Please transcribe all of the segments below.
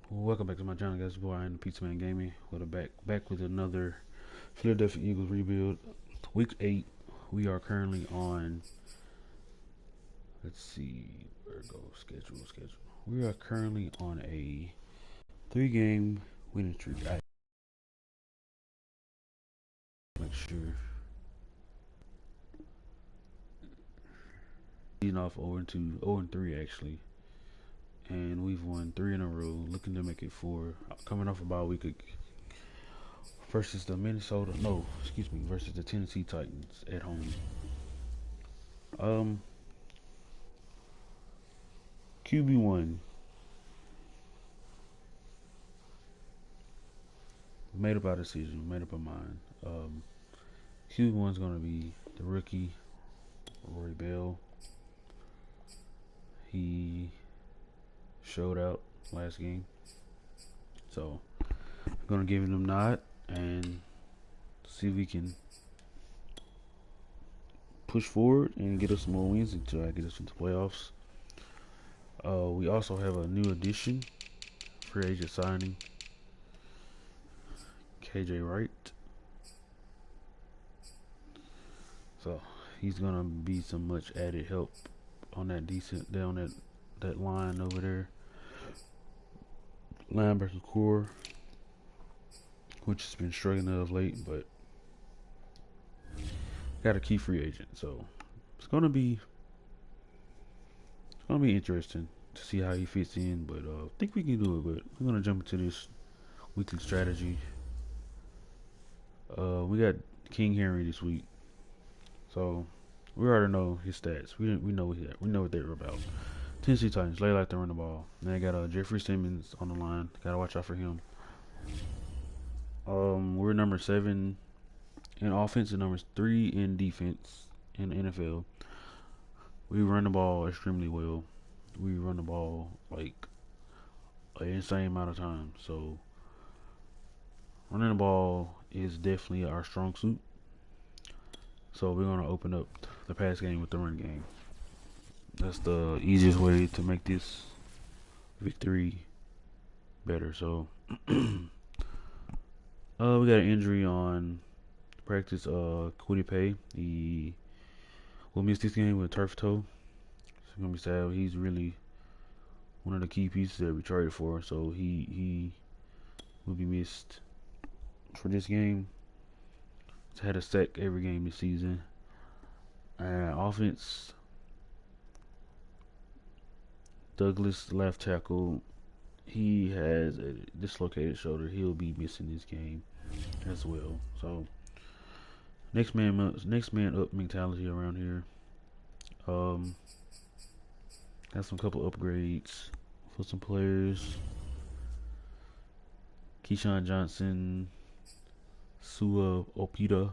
Welcome back to my channel, guys. Boy, I am Pizza Man Gaming. With a back with another Philadelphia Eagles rebuild. Week 8. We are currently on. Let's see where it goes. Schedule. We are currently on a 3-game winning streak. I make sure. Leading off 0-2, 0-3 actually, and we've won 3 in a row. Looking to make it 4. Coming off about a week versus the versus the Tennessee Titans at home. Um, QB1. Made up our decision, made up our mind. QB1's going to be the rookie, Roy Bell. He showed out last game. So, I'm going to give him a nod and see if we can push forward and get us some more wins and try to get us into playoffs. We also have a new addition, free agent signing, KJ Wright. So he's gonna be some much added help on that line over there. Linebacker core, which has been struggling of late, but got a key free agent, so it's gonna be interesting to see how he fits in. But I think we can do it. But we're gonna jump into this weekly strategy. We got King Henry this week, so we already know his stats. We know what they're about. Tennessee Titans, they like to run the ball. Then they got Jeffrey Simmons on the line. Gotta watch out for him. We're number 7 in offense and number 3 in defense in the NFL. We run the ball extremely well. We run the ball like an insane amount of time. So running the ball is definitely our strong suit. So we're gonna open up the pass game with the run game. That's the easiest way to make this victory better. So we got an injury on practice. Quiddy Pay. He will miss this game with a turf toe. It's gonna be sad. He's really one of the key pieces that we traded for. So he will be missed for this game. He's had a sack every game this season. Offense. Douglas, left tackle. He has a dislocated shoulder. He'll be missing this game as well. So next man up mentality around here. Got some couple upgrades for some players. Keyshawn Johnson, Sua Opita,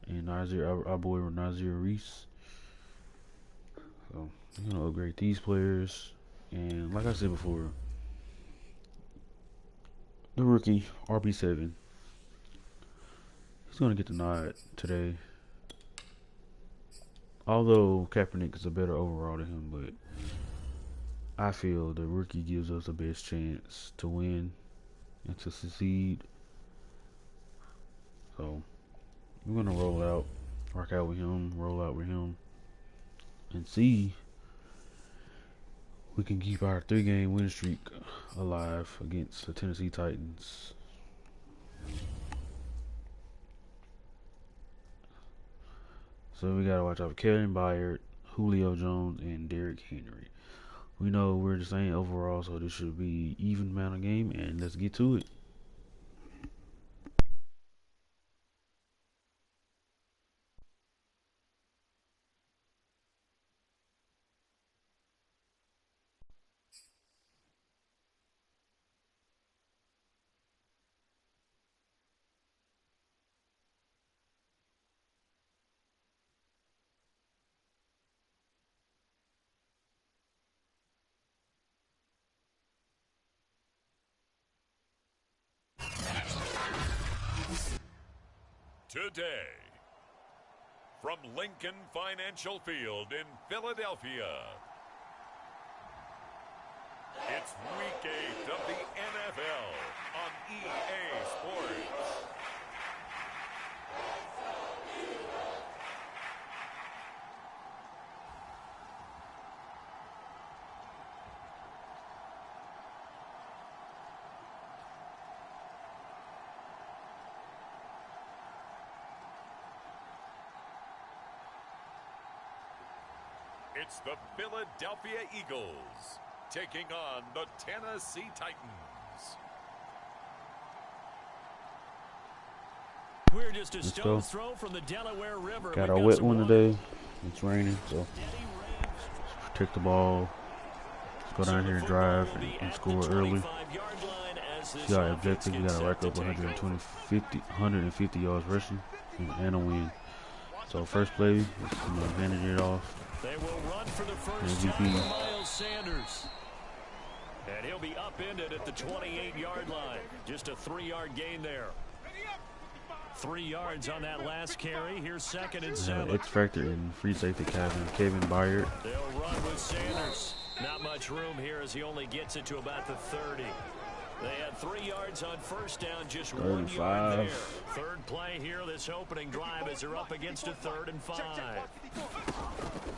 and our boy Nazir Reese. So I'm gonna upgrade these players. And like I said before, the rookie RB7. He's gonna get the nod today. Although Kaepernick is a better overall than him, but I feel the rookie gives us the best chance to win and to succeed. So we're gonna roll out with him, and see if we can keep our 3-game win streak alive against the Tennessee Titans. So we gotta watch out for Kevin Byard, Julio Jones, and Derrick Henry. We know we're the same overall, so this should be even amount of game, and let's get to it. Today, from Lincoln Financial Field in Philadelphia, It's Week 8 of the NFL on EA Sports. It's the Philadelphia Eagles taking on the Tennessee Titans. We're just a stone's throw from the Delaware River. Got our wet one today. It's raining, so let's protect the ball. Let's go down here and drive and score early. See our objective. We got to rack up 150 yards rushing and a win. So first play, let's advantage it off. They will run for the first time for Miles Sanders. And he'll be upended at the 28-yard line. Just a 3-yard gain there. 3 yards on that last carry. Here's 2nd and 7. X Factor in free safety Kevin Byard. They'll run with Sanders. Not much room here as he only gets it to about the 30. They had 3 yards on first down, just 1 yard there. Third play here, this opening drive as they're up against a 3rd and 5.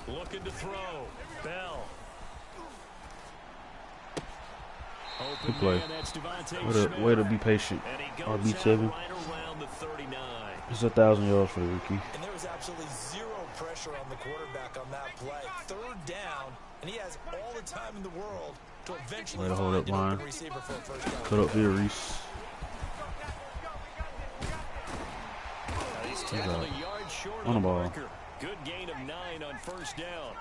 Looking to throw. Bell. Open good play. Man, way to be patient. RB7. Right around the 39. It's 1,000 yards for the rookie. And there was absolutely zero pressure on the quarterback on that play. 3rd down, and he has all the time in the world to eventually hold up find an line. open receiver for a first down. Cut up here, Reese. He's tackled a yard short on the ball. marker. Good gain of 9 on first down.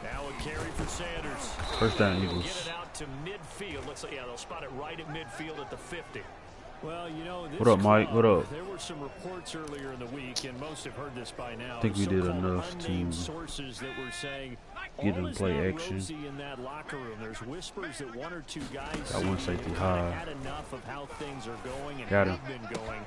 Now a carry for Sanders. First down, He'll Eagles. get it out to midfield. Looks like, yeah, they'll spot it right at midfield at the 50. Well, you know, What up, Mike? What up? There were some reports earlier in the week, and most have heard this by now. I think we did So-called enough to unnamed sources that were saying get all him is play not action. rosy in that locker room. There's whispers that 1 or 2 guys Got one safety high. had enough of how things are going and Got him. have been going.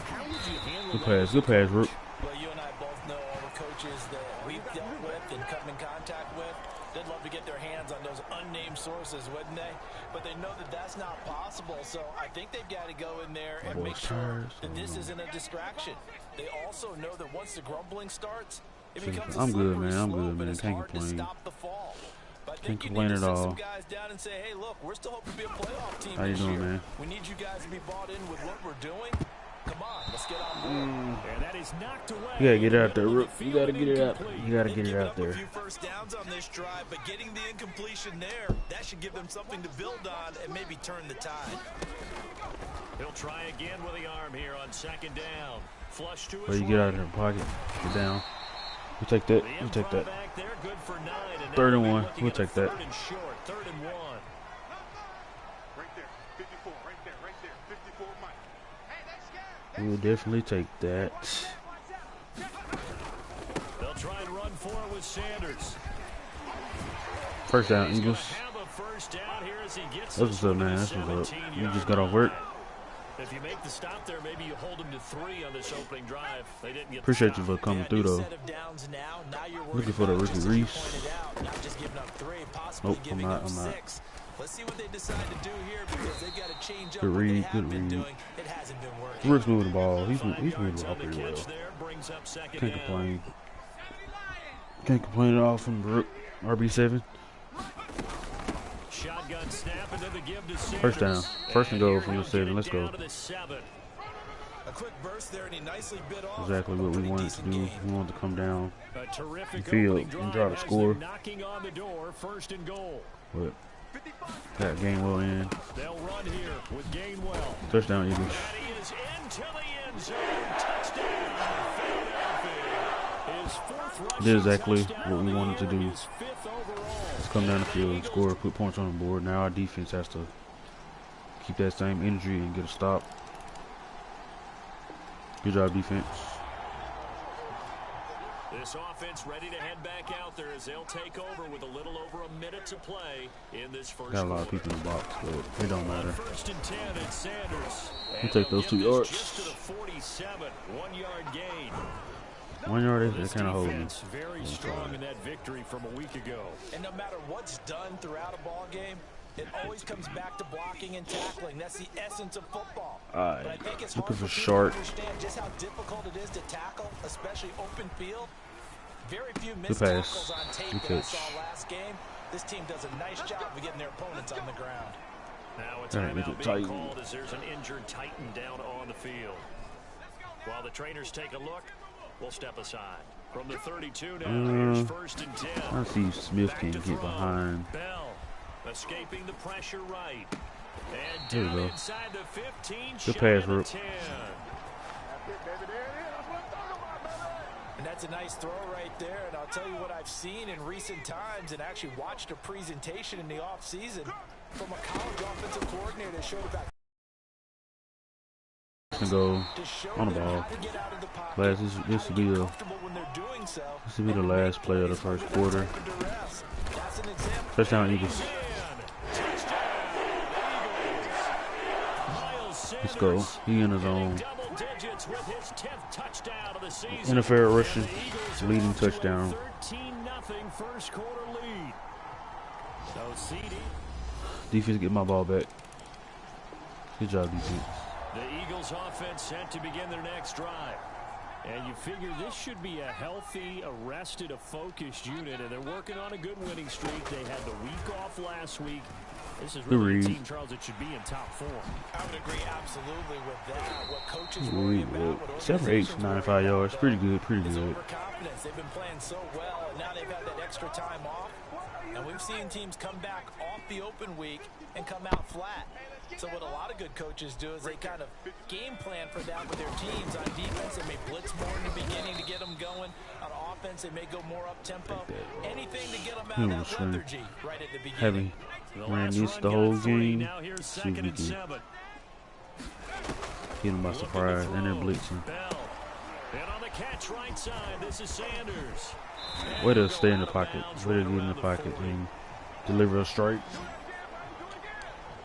How would you handle Good that? pass, Rook. Well, you and I both know all the coaches that we've dealt with and come in contact with. They'd love to get their hands on those unnamed sources, wouldn't they? But they know that that's not possible, so I think they've got to go in there and make sure that this isn't a distraction. They also know that once the grumbling starts, it becomes a I'm good, slippery man. I'm slope, good, and man. it's Can't hard to complain. stop the fall. But I Can't think you complain need to at sit some all. guys down and say, hey, look, we're still hoping to be a playoff team How you this doing, year. man? We need you guys to be bought in with what we're doing. Come on, let's get on board. And that is knocked away. You gotta get it out there, Rook. You gotta get it out. You gotta get it out A there. few first downs on this drive, but getting the incompletion there, that should give them something to build on and maybe turn the tide. He'll try again with the arm here on 2nd down. Flush to his But you get out of right. their pocket. Get down. We'll take that. The We'll take that. back there, good for 9, and 3rd and now 1. looking We'll at take that. 3rd and short, 3rd and 1. Right there, 54, right there, 54, Mike. We'll definitely take that. They'll try and run for it with Sanders. First down, He's Eagles. gonna have a first down here as he gets That's what's up, man. That's what's up. You just got off work. If you make the stop there, maybe you hold them to 3 on this opening drive. They didn't get Appreciate the you stop. for coming through, though. Looking for the rookie Reese. Nope, I'm not. Let's see what they decide to do here because they got to change up Good what they read, have good been read. doing. It hasn't been working. Rook's moving the ball. He's 5 moving yards the ball on the pretty well. catch there, brings up 2nd Can't down. complain. Can't complain at all from Rook. RB7. Shotgun snap into the give to Sanders. First down. First and goal from the 7. Getting Let's go. down to the 7. A quick burst there and he nicely bit off. Exactly what we Pretty wanted to decent do. gain. We wanted to come down A terrific the field opening and drive try to has score. them knocking on the door, 1st and goal. But that game well in. They'll run here with Gainwell. Touchdown, Eagles. That is into the end zone. Touchdown, Philadelphia. His 4th rushing Did exactly touchdown what of we the wanted to year, do. his 5th overall. Let's come down the field, score, put points on the board. Now our defense has to keep that same energy and get a stop. Good job, defense. This offense ready to head back out there as they'll take over with a little over a minute to play in this first Got a lot of quarter. people in the box, but it don't matter. 1st and 10, it's Sanders. We'll take those 2 yards. Just to the 47, 1 yard gain. 1 yard, they kind of hold me. Defense very strong in that victory from a week ago. And no matter what's done throughout a ball game, it always comes back to blocking and tackling. That's the essence of football. But I think it's hard looking for for people Shark. to understand just how difficult it is to tackle, especially open field. Very few missed tackles on tape that I saw last game. This team does a nice job of getting their opponents on the ground. Now a timeout being called as there's an injured Titan down on the field. While the trainers take a look, we'll step aside. From the 32 now, here's 1st and 10. I see Smith can get behind. Bell escaping the pressure right. And There down we go. inside the 15. Good pass, Rook. 10. And that's a nice throw right there. And I'll tell you what I've seen in recent times and actually watched a presentation in the offseason from a college offensive coordinator that showed about To go on the ball. This will be the last play of the first quarter. Touchdown Eagles. Let's go. He in his own. NFL rushing, leading touchdown. 13-0 first quarter lead. So CD. Defense get my ball back. Good job, defense. The Eagles offense set to begin their next drive. And you figure this should be a healthy, a focused unit, and they're working on a good winning streak. They had the week off last week. This is really a team, Charles, that should be in top form. I would agree absolutely with that. What coaches worry about, 7 for 8, 95 yards. Pretty good, pretty good. Overconfidence. They've been playing so well, and now they've had that extra time off. And we've seen teams come back off the open week and come out flat. So what a lot of good coaches do is they kind of game plan for that with their teams. On defense, they may blitz more in the beginning to get them going. On offense, they may go more up-tempo. Anything to get them out of that lethargy right at the beginning. Ran this the whole game. See if we can get him by surprise. And they're blitzing. And on the catch right side, this is Sanders. Way to stay in the pocket. Way to get in the pocket and deliver a strike.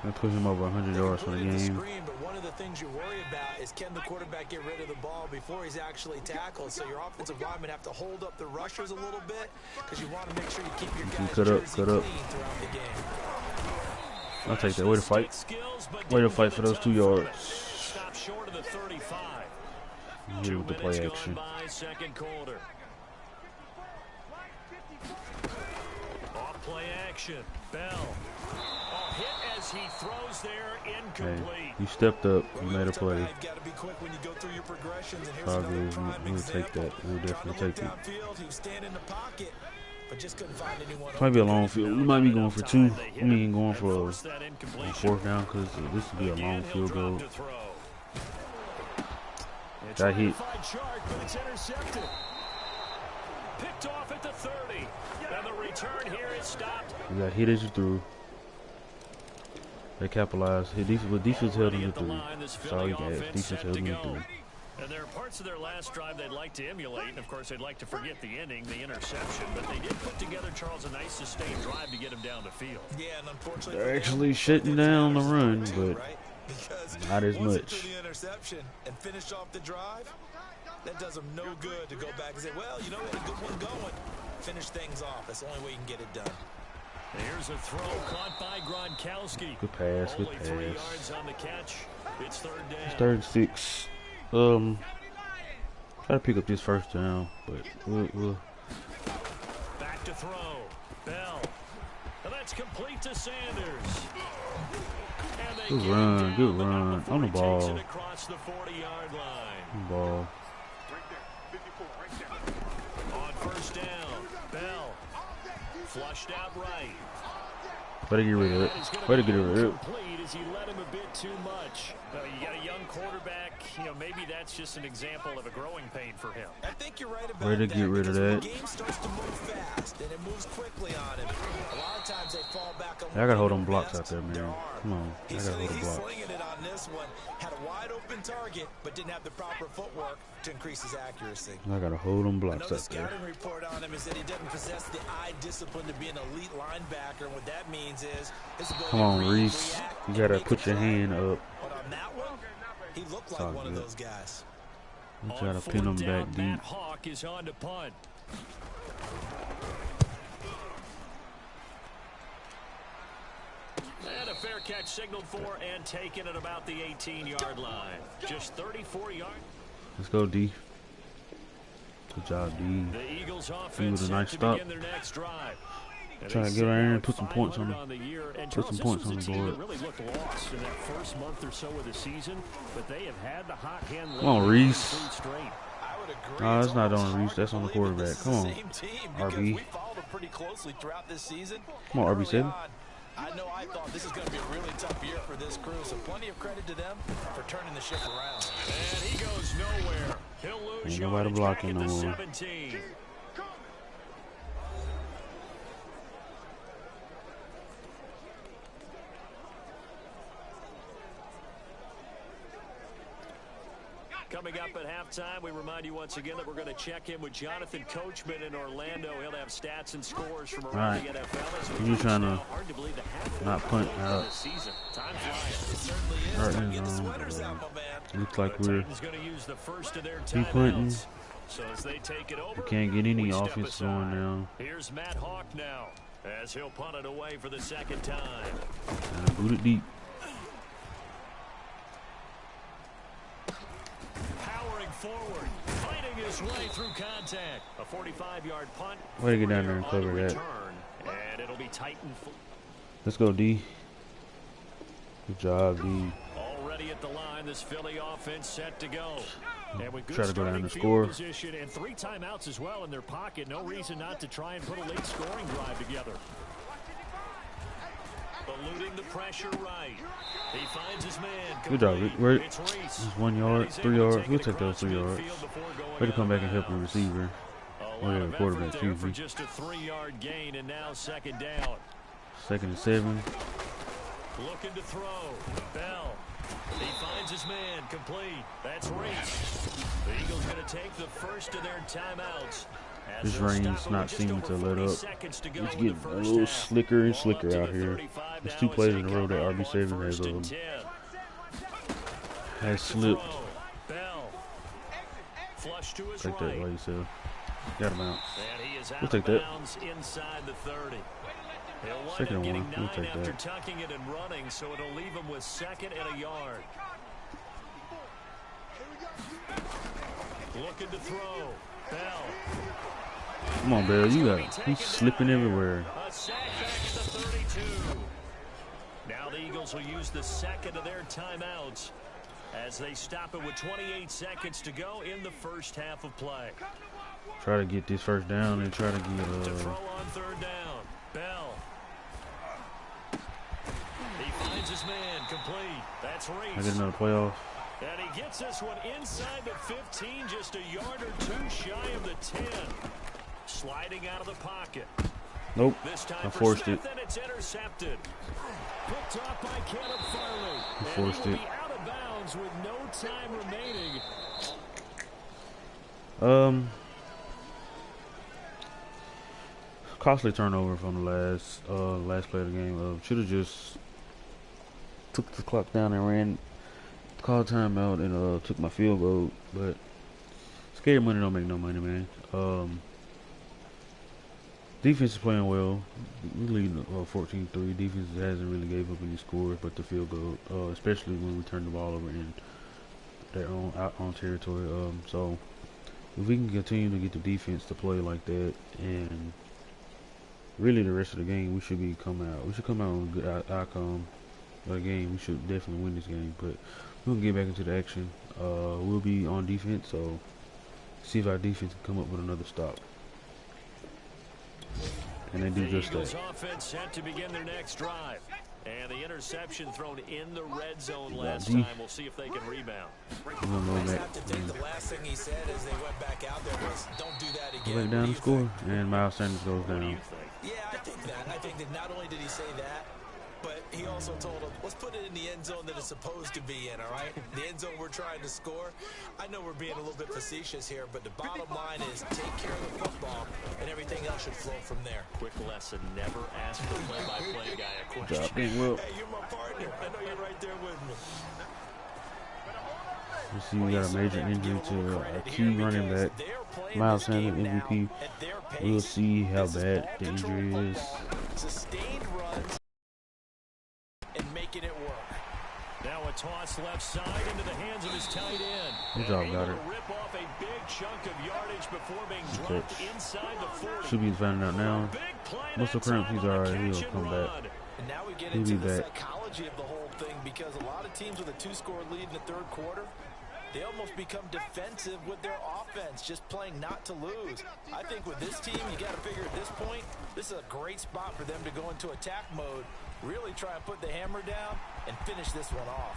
I put him over 100 yards for the game. But one of the things you worry about is can the quarterback get rid of the ball before he's actually tackled? So your offensive linemen have to hold up the rushers a little bit because you want to make sure you keep your guys cut up. throughout the game. I'll take that. Way to fight. Way to fight for those 2 yards. Stop short of the 35. Here with the play action. Second quarter. Off play action. Bell. Hit as he throws there, incomplete. Hey, you stepped up. You made a play. Got to be quick when you go through your progressions. And here's Probably another we'll take that. We'll definitely take it. He was standing in the pocket, but just couldn't find anyone. Might be a long field. We might be going for 2. I mean, going for a 4th down because this will be a long field goal. Got hit. Picked off at the 30. And the return here is stopped. You got hit as you threw. They capitalized. Defense held him to 3. That's all you got. Defense held him to 3. And there are parts of their last drive they'd like to emulate, and of course they'd like to forget the ending, the interception, but they did put together, Charles, a nice sustained drive to get him down the field. Yeah, and unfortunately they're actually shutting down the run, but not as much. The interception and finish off the drive, that does them no good to go back and say, well, you know, we had a good one going. Finish things off. That's the only way you can get it done. Here's a throw caught by Gronkowski. Good pass, good Only pass. 3 yards on the catch. It's 3rd down. It's 3rd and 6. Try to pick up this 1st down, but we'll. Back to throw. Bell. And that's complete to Sanders. Good run, good run. On the ball. Across the 40-yard line. On the ball. On 1st down, Bell. Flushed out right. Way to get rid of it. Way to get rid of it. As he let him a bit too much. You got a young quarterback. You know, maybe that's just an example of a growing pain for him. I think you're right about Way to get rid of that. The game starts to move fast, and it moves quickly on him. A lot of times they fall back on. I gotta hold them blocks out there, man. Come on, I gotta hold them He's blocks. slinging it on this one. Had a wide open target, but didn't have the proper footwork to increase his accuracy. I gotta hold them blocks Another out there. scouting report on him is that he doesn't possess the eye discipline to be an elite linebacker. And what that means is his ability Come on, to read, Reese. react, You gotta and put your hand up. But on that one, he looked like one of those guys. We try to pin them back deep. Matt Hawk is on to punt. And a fair catch signaled for and taken at about the 18-yard line. Just 34 yards. Let's go, D. Good job, D. The Eagles With offense a nice set to stop. begin their next drive. Try to get right here and put some points on the year. And put some Charles, points on this the was a team board. that really looked lost in that first month or so of the season, but they have had the hot hand. Come on, Reese. I would agree. Nah, that's not almost on Reese. hard That's to on the believe that quarterback. this is Come the on, same team because RB. we followed them pretty closely throughout this season. Come on, Early RB7. on, I know I thought this is going to be a really tough year for this crew, so plenty of credit to them for turning the ship around. And he goes nowhere. He'll lose Ain't nobody yardage blocking back at no the more. 17. Coming up at halftime, we remind you once again that we're going to check in with Jonathan Coachman in Orlando. He'll have stats and scores from around the NFL. You trying to hard to believe the half not punt out. this season. Time flies. It certainly is. Right Time in to get the zone. sweaters out, my man. Looks like The we're Titans going to use the first of their keep punting. timeouts. So as they take it over, We can't get any we step offense going aside. now. Here's Matt Hawk now as he'll punt it away for the second time. And boot it deep. Powering forward, fighting his way through contact. A 45-yard punt. Way to get down there and On cover the that. return, and it'll be Titan. Let's go, D. Good job, D. Already at the line, this Philly offense set to go. And with good Try to go down starting and field score. position and 3 timeouts as well in their pocket. No reason not to try and put a late scoring drive together. Eluding the pressure right. He finds his man. Good job, complete. Rick. It's Reese. 1 yard, He's 3 able to yards. take We'll it take those across 3 yards. midfield before going Way to come out back of and help the bounds. receiver. A Or lot the of quarterback, effort there excuse for me. just a 3-yard gain, and now second down. 2nd and 7. Looking to throw. Bell. He finds his man. Complete. That's Reese. The Eagles going to take the first of their timeouts. As This they'll rain's stop it not with just seeming over to let 40 up. seconds to go It's in the getting a first little half. slicker and Ball slicker up to out the here. 35 There's now 2 as plays they in a row come that up on RB7 first and has 10. slipped. Throw. Bell. Flush to his Take that right. by yourself. Got him out. And he is out We'll of take that. bounds inside the 30. He'll wind Second up and getting 1. We'll 9 take after that. tucking it and running, so it'll leave him with 2nd and a yard. Looking to throw. Bell. Come on, Bell. You got it. He's slipping everywhere. A sack back to the 32. Now the Eagles will use the second of their timeouts as they stop it with 28 seconds to go in the first half of play. Try to get this first down and try to To get throw on 3rd down. Bell. He finds his man. Complete. That's I Reese. get another playoff. And he gets this one inside the 15, just a yard or 2 shy of the 10. Sliding out of the pocket. Nope. This time I for forced Smith, it. and it's intercepted. Picked off by Caleb Farley. I And forced he will it. be out of bounds with no time remaining. Costly turnover from the last play of the game. Should have just took the clock down and ran, called timeout, and took my field goal. But scary money don't make no money, man. Defense is playing well. We lead 14-3. Defense hasn't really gave up any scores, but the field goal, especially when we turn the ball over in their own territory. So if we can continue to get the defense to play like that, and really the rest of the game, we should come out with a good outcome of the game. We should definitely win this game, but we'll get back into the action. We'll be on defense, so see if our defense can come up with another stop. And they do The just Eagles that. offense set to begin their next drive. And the interception thrown in the red zone Yeah, last D. time. We'll see if they can rebound. We're gonna go I back, have to think the last thing he said as they went back out there was, "Don't do that go again." back What down do and you score, think? and Miles Sanders goes What do you down. think? Yeah, I think that. I think that not only did he say that, but he also told him, let's put it in the end zone that it's supposed to be in, all right? The end zone we're trying to score. I know we're being a little bit facetious here, but the bottom line is take care of the football, and everything else should flow from there. Quick lesson, never ask the play-by-play guy a question. Job, big Will. Hey, you're my partner. I know you're right there with me. You see, we got a major injury to a key running back, Miles Sanders, MVP. We'll see how bad the injury is. Sustained runs and making it work. Now a toss left side into the hands of his tight end. Good job, got it. Rip off a big chunk of yardage before being dropped inside the 40. Should be finding out now. Muscle cramps, he's alright. He'll come back. And now we get into the psychology of the whole thing, because a lot of teams with a 2-score lead in the third quarter, they almost become defensive with their offense, just playing not to lose. I think with this team, you got to figure at this point, this is a great spot for them to go into attack mode, really try and put the hammer down and finish this one off.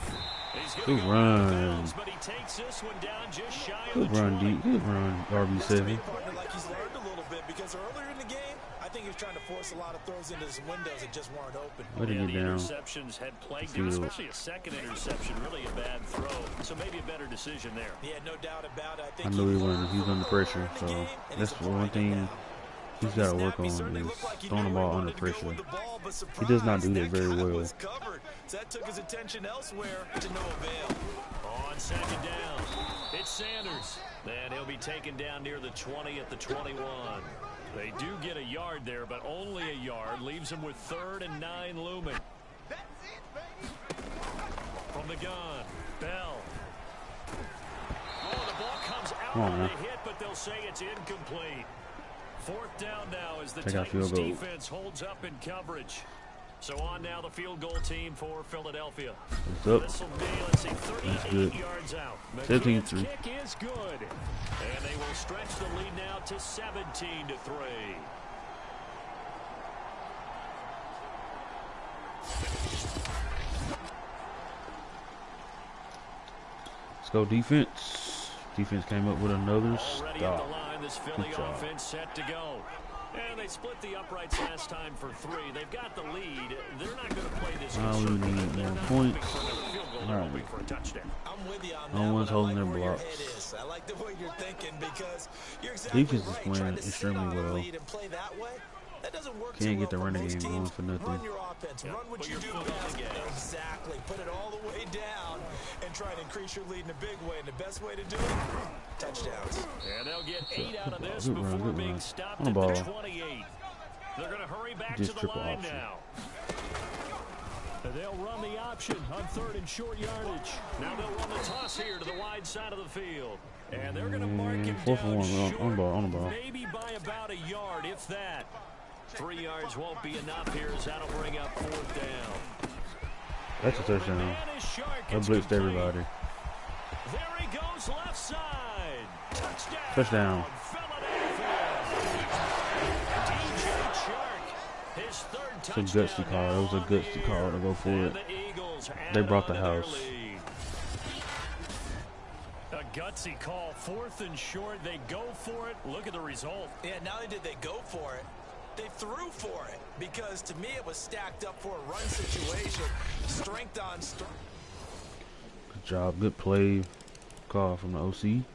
Good run. But he takes this one down just shy of Good run, D. Good run, RB7. Like he's learned a little bit, because earlier in the game, I think he was trying to force a lot of throws into his windows that just weren't open. Where did he get down? Interceptions had plagued him, especially a second interception, really a bad throw. So maybe a better decision there. Yeah, no doubt about it. I knew he's under pressure, so that's one thing he's got to work on, is throwing the ball under pressure. He does not do that very well. So that took his attention elsewhere to no avail. On second down, it's Sanders. And he'll be taken down near the 20 at the 21. They do get a yard there, but only a yard. Leaves him with 3rd and 9 looming. From the gun, Bell. Oh, the ball comes out on the hit, but they'll say it's incomplete. 4th down now as the Titans defense holds up in coverage. So on now the field goal team for Philadelphia. This will be, let's see, 38 yards out. McKinnon's kick is good. And they will stretch the lead now to 17-3. Let's go defense. Defense came up with another stop. Already at the line, this Philly offense set to go. And they split the uprights last time for 3. They've got the lead. They're not going to play this. We need more points. All right. I'm with you on no one's holding their blocks. I like the way you're thinking, because you're exactly defense is playing extremely well. That doesn't work. Can't get the running game going for nothing. Run your offense. Run what you do best. Exactly. Put it all the way down and try to increase your lead in a big way. And the best way to do it, touchdowns. And they'll get 8 out of this before being stopped at the 28. They're going to hurry back to the line now. They'll run the option on 3rd and short yardage. Now they'll run the toss here to the wide side of the field. And they're going to mark him down short, on the ball. Maybe by about a yard, if that. 3 yards won't be enough here, as that'll bring up 4th down. That's a touchdown. That blitzed everybody. There he goes, left side. Touchdown. It's a gutsy call. It was a gutsy call to go for it. They brought the house. A gutsy call. 4th and short. They go for it. Look at the result. Yeah, not only did they go for it, they threw for it, because to me it was stacked up for a run situation. Strength on strength. Good job. Good play. Call from the OC.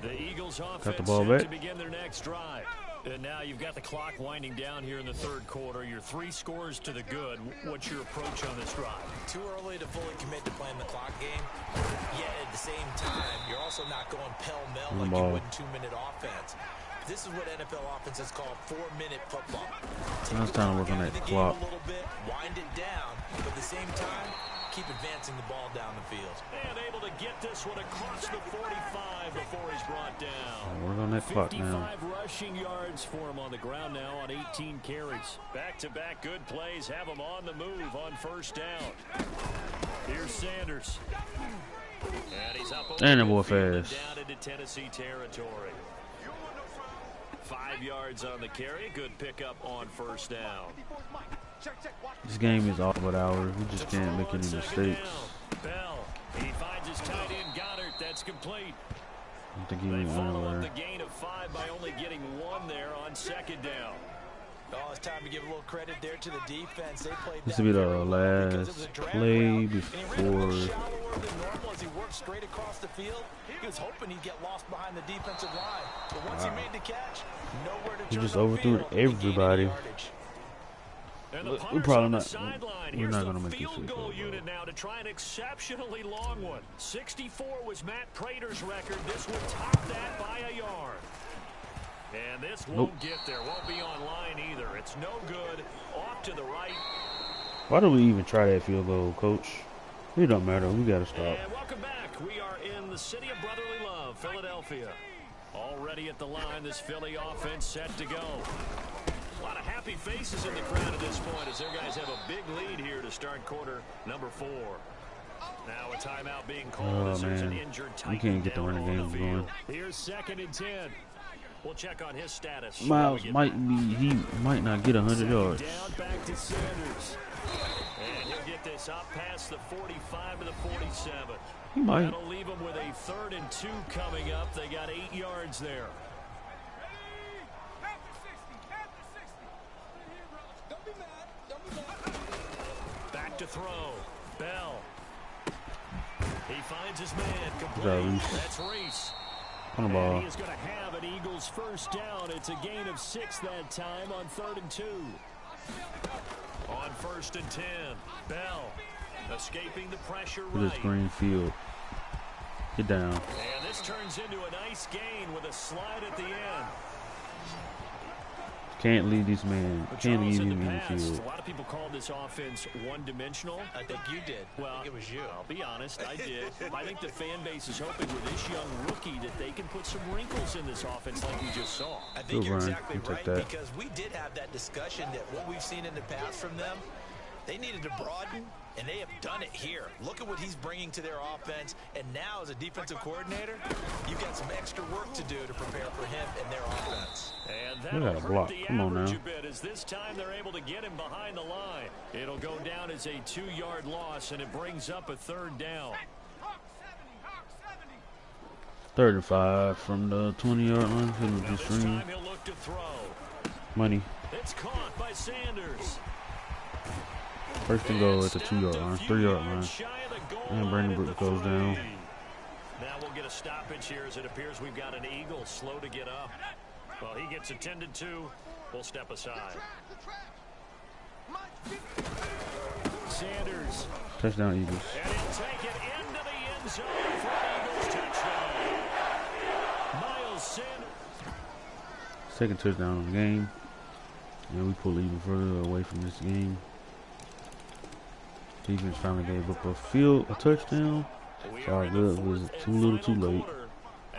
The Eagles offense got the ball back to begin their next drive. And now you've got the clock winding down here in the 3rd quarter. You're 3 scores to the good. What's your approach on this drive? Too early to fully commit to playing the clock game. Yet at the same time, you're also not going pell-mell like you would in 2-minute offense. This is what NFL offenses call 4-minute football. Now it's time to work on that clock. A little bit, wind it down, but at the same time, keep advancing the ball down the field. And able to get this one across the 45 before he's brought down. Work on that clock now. 55 rushing yards for him on the ground now on 18 carries. Back-to-back good plays have him on the move on 1st down. Here's Sanders. And he's up over and the boy fast. Down into Tennessee territory. 5 yards on the carry. Good pickup on 1st down. This game is all but ours. We just can't make any mistakes. Bell. He finds his tight end Goddard. That's complete. I think he they went follow anywhere. up the gain of 5 by only getting 1 there on 2nd down. Oh, it's time to give a little credit there to the defense. They played this will be the last play before. As he worked straight across the field, he was hoping he'd get lost behind the defensive line. But once he made the catch, nowhere to he turn just overthrew everybody. And the We're punter's probably on the not. sideline. We're Here's not the gonna make this field field goal goal. unit now to try an exceptionally long one. 64 was Matt Prater's record. This would top that by a yard. And this won't get there. Won't be online either. It's no good. Off to the right. Why do we even try that field goal, Coach? It don't matter. We gotta stop. And welcome back. We are in the city of brotherly love, Philadelphia. Already at the line, this Philly offense set to go. A lot of happy faces in the crowd at this point as their guys have a big lead here to start quarter number 4. Now a timeout being called as there's an injured tight we can't get the down running on game the going. field. Here's 2nd and 10. We'll check on his status. Miles might be. He might not get 100 yards. Down back to Sanders. And he'll get this up past the 45 to the 47. He might. That'll leave them with a 3rd and 2 coming up. They got 8 yards there. Back to throw. Bell. He finds his man. Complete. That's Reese. On the ball. And he is going to have an Eagles first down. It's a gain of 6 that time on 3rd and 2. On 1st and 10, Bell escaping the pressure Look at this green field. Get down. And this turns into a nice gain with a slide at the end. Can't leave these men. Can't leave him in the field. A lot of people call this offense one-dimensional. I think you did. Well, I think it was you. I'll be honest, I did. I think the fan base is hoping with this young rookie that they can put some wrinkles in this offense like we just saw. I think you're Ryan. exactly You right, take that. because we did have that discussion that what we've seen in the past from them, they needed to broaden, and they have done it here. Look at what he's bringing to their offense, and now as a defensive coordinator, you've got some extra work to do to prepare for him and their offense. And We that'll got a hurt block. the Come on average now. a bit as this time they're able to get him behind the line. It'll go down as a 2-yard loss, and it brings up a 3rd down. 35 from the 20-yard line. Hit him with Now the this string. time he'll look to throw. Money. It's caught by Sanders. 1st and goal at the 2-yard line. 3-yard line. Shy of the goal And line Brandon at Brooks the goes 3. down. Now we'll get a stoppage here as it appears we've got an Eagle slow to get up. Well, he gets attended to. We'll step aside. Sanders. Touchdown, Eagles. And he'll take it into the end zone for an Eagles touchdown. Miles Sanders. 2nd touchdown of the game. And we pull even further away from this game. Defense finally gave up a touchdown. We All are in the good. Was 4th too and little, too final late. quarter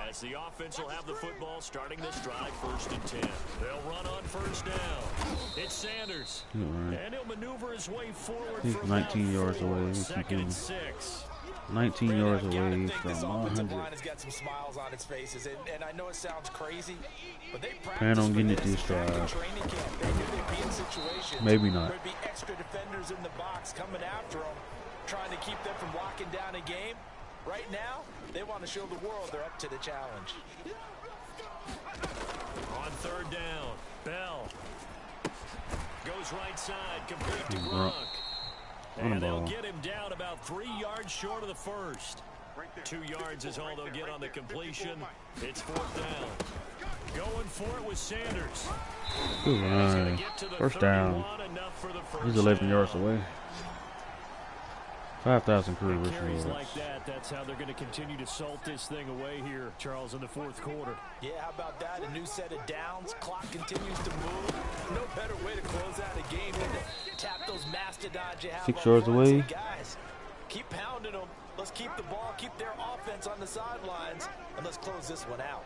as the offense will have the football starting this drive 1st and 10. They'll run on 1st down. It's Sanders. Right. And he'll maneuver his way forward He's for 19 about yards 4. away. We keep 2nd him. and 6. 19 yards I've gotta away think from this offensive 100. line has got some smiles on its faces, and I know it sounds crazy, but they Plan practice on getting for it this back in drive. training camp. They knew they'd be in situations Maybe not. where there'd be extra defenders in the box coming after them, trying to keep them from locking down a game. Right now, they want to show the world they're up to the challenge. On 3rd down, Bell goes right side, complete to Gronk. And they'll get him down about 3 yards short of the 1st. 2 yards is all they'll get on the completion. It's 4th down. Going for it with Sanders. Good run. 1st down. He's 11 yards away. 5,000 career rushing Carries yards. like that, that's how they're going to continue to salt this thing away here, Charles, in the 4th quarter. Yeah, how about that? A new set of downs. Clock continues to move. No better way to close out a game than to tap those mastodons you have 6 up yards front. away. So guys, keep pounding them. Let's keep the ball, keep their offense on the sidelines, and let's close this one out.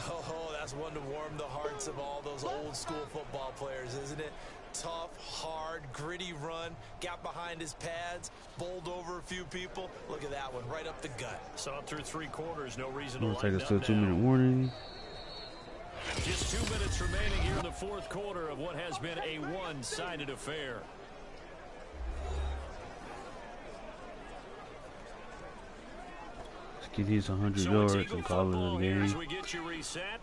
Oh, that's one to warm the hearts of all those old school football players, isn't it? Tough, hard, gritty run, got behind his pads, bowled over a few people. Look at that one, right up the gut. So up through 3 quarters, no reason to We'll take lighten us to a up 2-minute now. warning. Just 2 minutes remaining here in the 4th quarter of what has been a one-sided affair. Let's get his 100 So yards it's Eagle and call football it a here as game. we get you reset.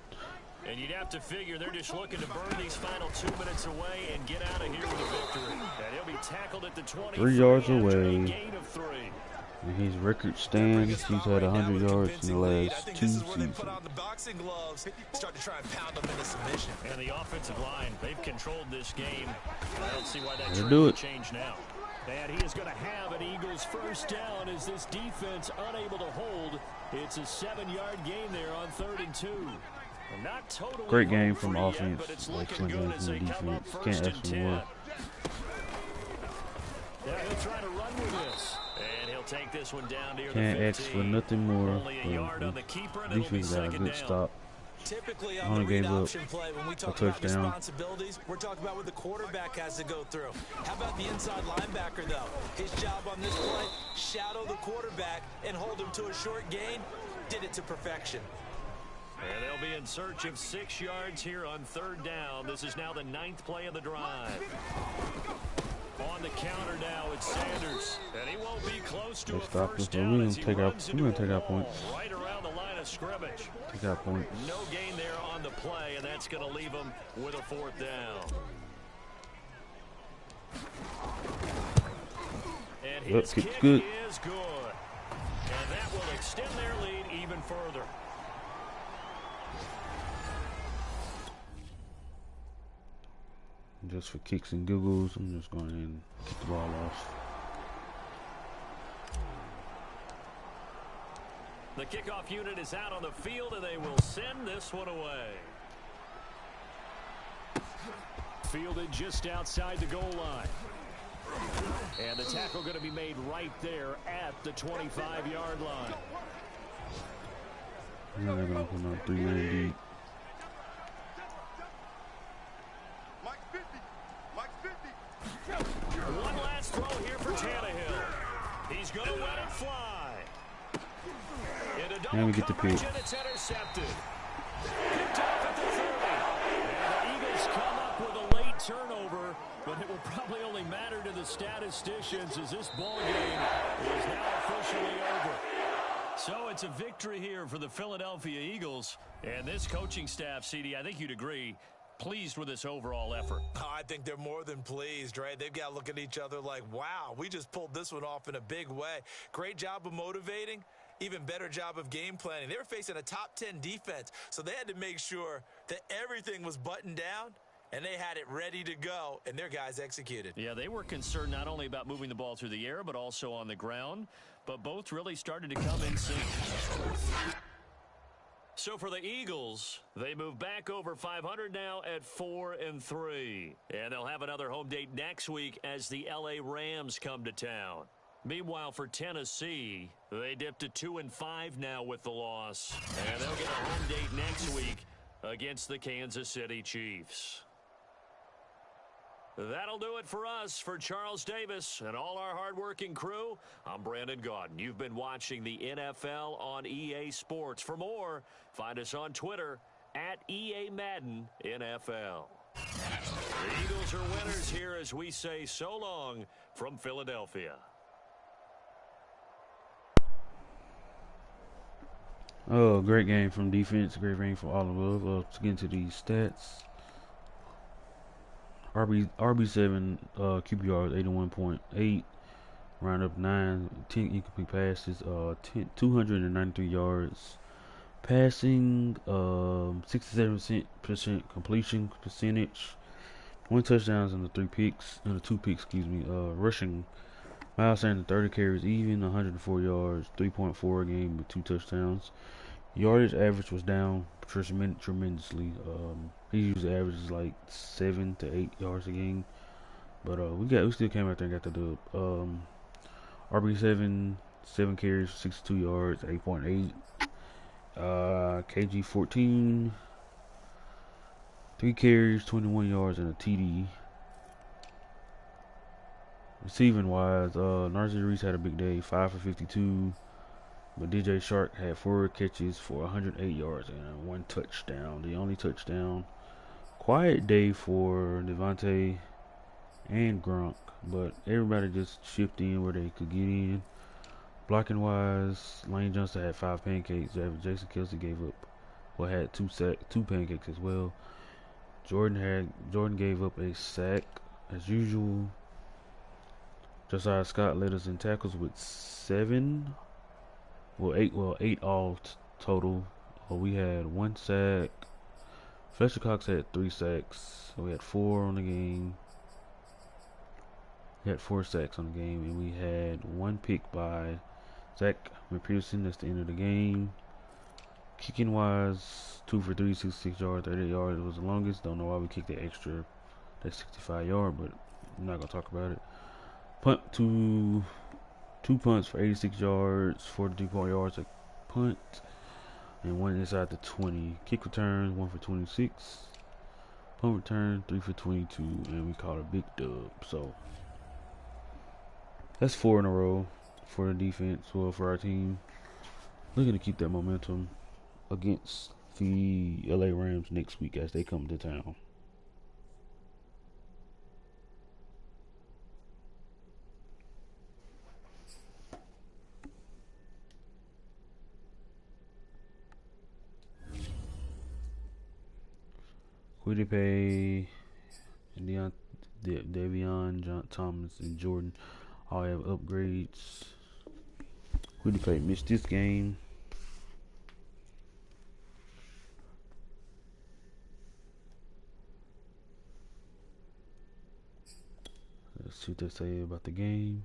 And you'd have to figure they're just looking to burn these final 2 minutes away and get out of here with a victory. And he'll be tackled at the 20. 3 yards after a away. gain of 3. And his record stands. He's had 100 yards in the last 2 seasons. Put on the boxing gloves, start to try and pound them into submission. And the offensive line, they've controlled this game. I don't see why that They'll trend do would it. change now. And he is going to have an Eagles first down as this defense unable to hold. It's a 7-yard gain there on 3rd and 2. Not totally Great game from home offense. yet, but it's looking Excellent good game as from they the come up defense. 1st Can't and ask for 10. more. Yeah, he'll try to run with this. And he'll take this one down near Can't the ask 15. for nothing more. Only a yard on the keeper, and it'll be Defense got a second good down. stop. Typically on Only the read gave up option play, when we a talk about touchdown. responsibilities, we're talking about what the quarterback has to go through. How about the inside linebacker, though? His job on this play, shadow the quarterback and hold him to a short gain. Did it to perfection. And they'll be in search of 6 yards here on 3rd down. This is now the 9th play of the drive. On the counter now, it's Sanders. And he won't be close to They a stopped us, first so down we're as gonna he take our runs into a wall points. right around the line of scrimmage. Take out points. No gain there on the play, and that's going to leave them with a 4th down. And Yep, his kick's kick good. is good. And that will extend their lead even further. Just for kicks and giggles, I'm just going in and kick the ball off. The kickoff unit is out on the field, and they will send this one away. Fielded just outside the goal line. And the tackle going to be made right there at the 25-yard line. Now they're going to put on 3-man deep. One last throw here for Tannehill. He's going to let it fly. Now we get the pick. It's intercepted. Picked off at the 30. And the Eagles come up with a late turnover, but it will probably only matter to the statisticians as this ball game is now officially over. So it's a victory here for the Philadelphia Eagles. And this coaching staff, CD, I think you'd agree, pleased with this overall effort. Oh, I think they're more than pleased, right? They've got to look at each other like, wow, we just pulled this one off in a big way. Great job of motivating. Even better job of game planning. They were facing a top 10 defense, so they had to make sure that everything was buttoned down, and they had it ready to go, and their guys executed. Yeah, they were concerned not only about moving the ball through the air, but also on the ground. But both really started to come in sync. So for the Eagles, they move back over 500 now at 4-3. And they'll have another home date next week as the LA Rams come to town. Meanwhile, for Tennessee, they dipped to 2-5 now with the loss. And they'll get a home date next week against the Kansas City Chiefs. That'll do it for us. For Charles Davis and all our hardworking crew, I'm Brandon Gaudin. You've been watching the NFL on EA Sports. For more, find us on Twitter at EA Madden NFL. The Eagles are winners here as we say so long from Philadelphia. Oh, great game from defense. Great game from all of us. Let's get into these stats. RB7 QBR 81.8, round up 9, 10 incomplete passes, 293 yards passing, 67% completion percentage, 1 touchdowns and the 2 picks, rushing. Miles Sanders 30 carries even, 104 yards, 3.4 a game with 2 touchdowns. Yardage average was down tremendously. He usually averages like 7 to 8 yards a game, but we still came out there and got the dub. RB7 7 carries, 62 yards, 8.8. KG 14 3 carries, 21 yards and a TD. Receiving wise, Najee Reese had a big day, 5 for 52. But DJ Shark had 4 catches for 108 yards and 1 touchdown. The only touchdown. Quiet day for Devontae and Gronk, but everybody just shifted in where they could get in. Blocking wise, Lane Johnson had 5 pancakes. Jason Kelsey had 2 pancakes as well. Jordan gave up a sack as usual. Josiah Scott led us in tackles with 7. Eight all total. We had 1 sack. Fletcher Cox had 3 sacks. So we had 4 on the game. We had 4 sacks on the game, and we had 1 pick by Zach McPherson. That's the end of the game. Kicking wise, 2 for 3, 66 yards, 38 yards. It was the longest. Don't know why we kicked that extra, that 65 yard, but I'm not gonna talk about it. Punt two punts for 86 yards, 43 yards a punt, and 1 inside the 20. Kick returns 1 for 26. Punt return 3 for 22, and we caught a big dub. So that's 4 in a row for the defense. Well, for our team, looking to keep that momentum against the LA Rams next week as they come to town. Quiddipe, Davion, John Thomas, and Jordan all have upgrades. Quiddipe missed this game. Let's see what they say about the game.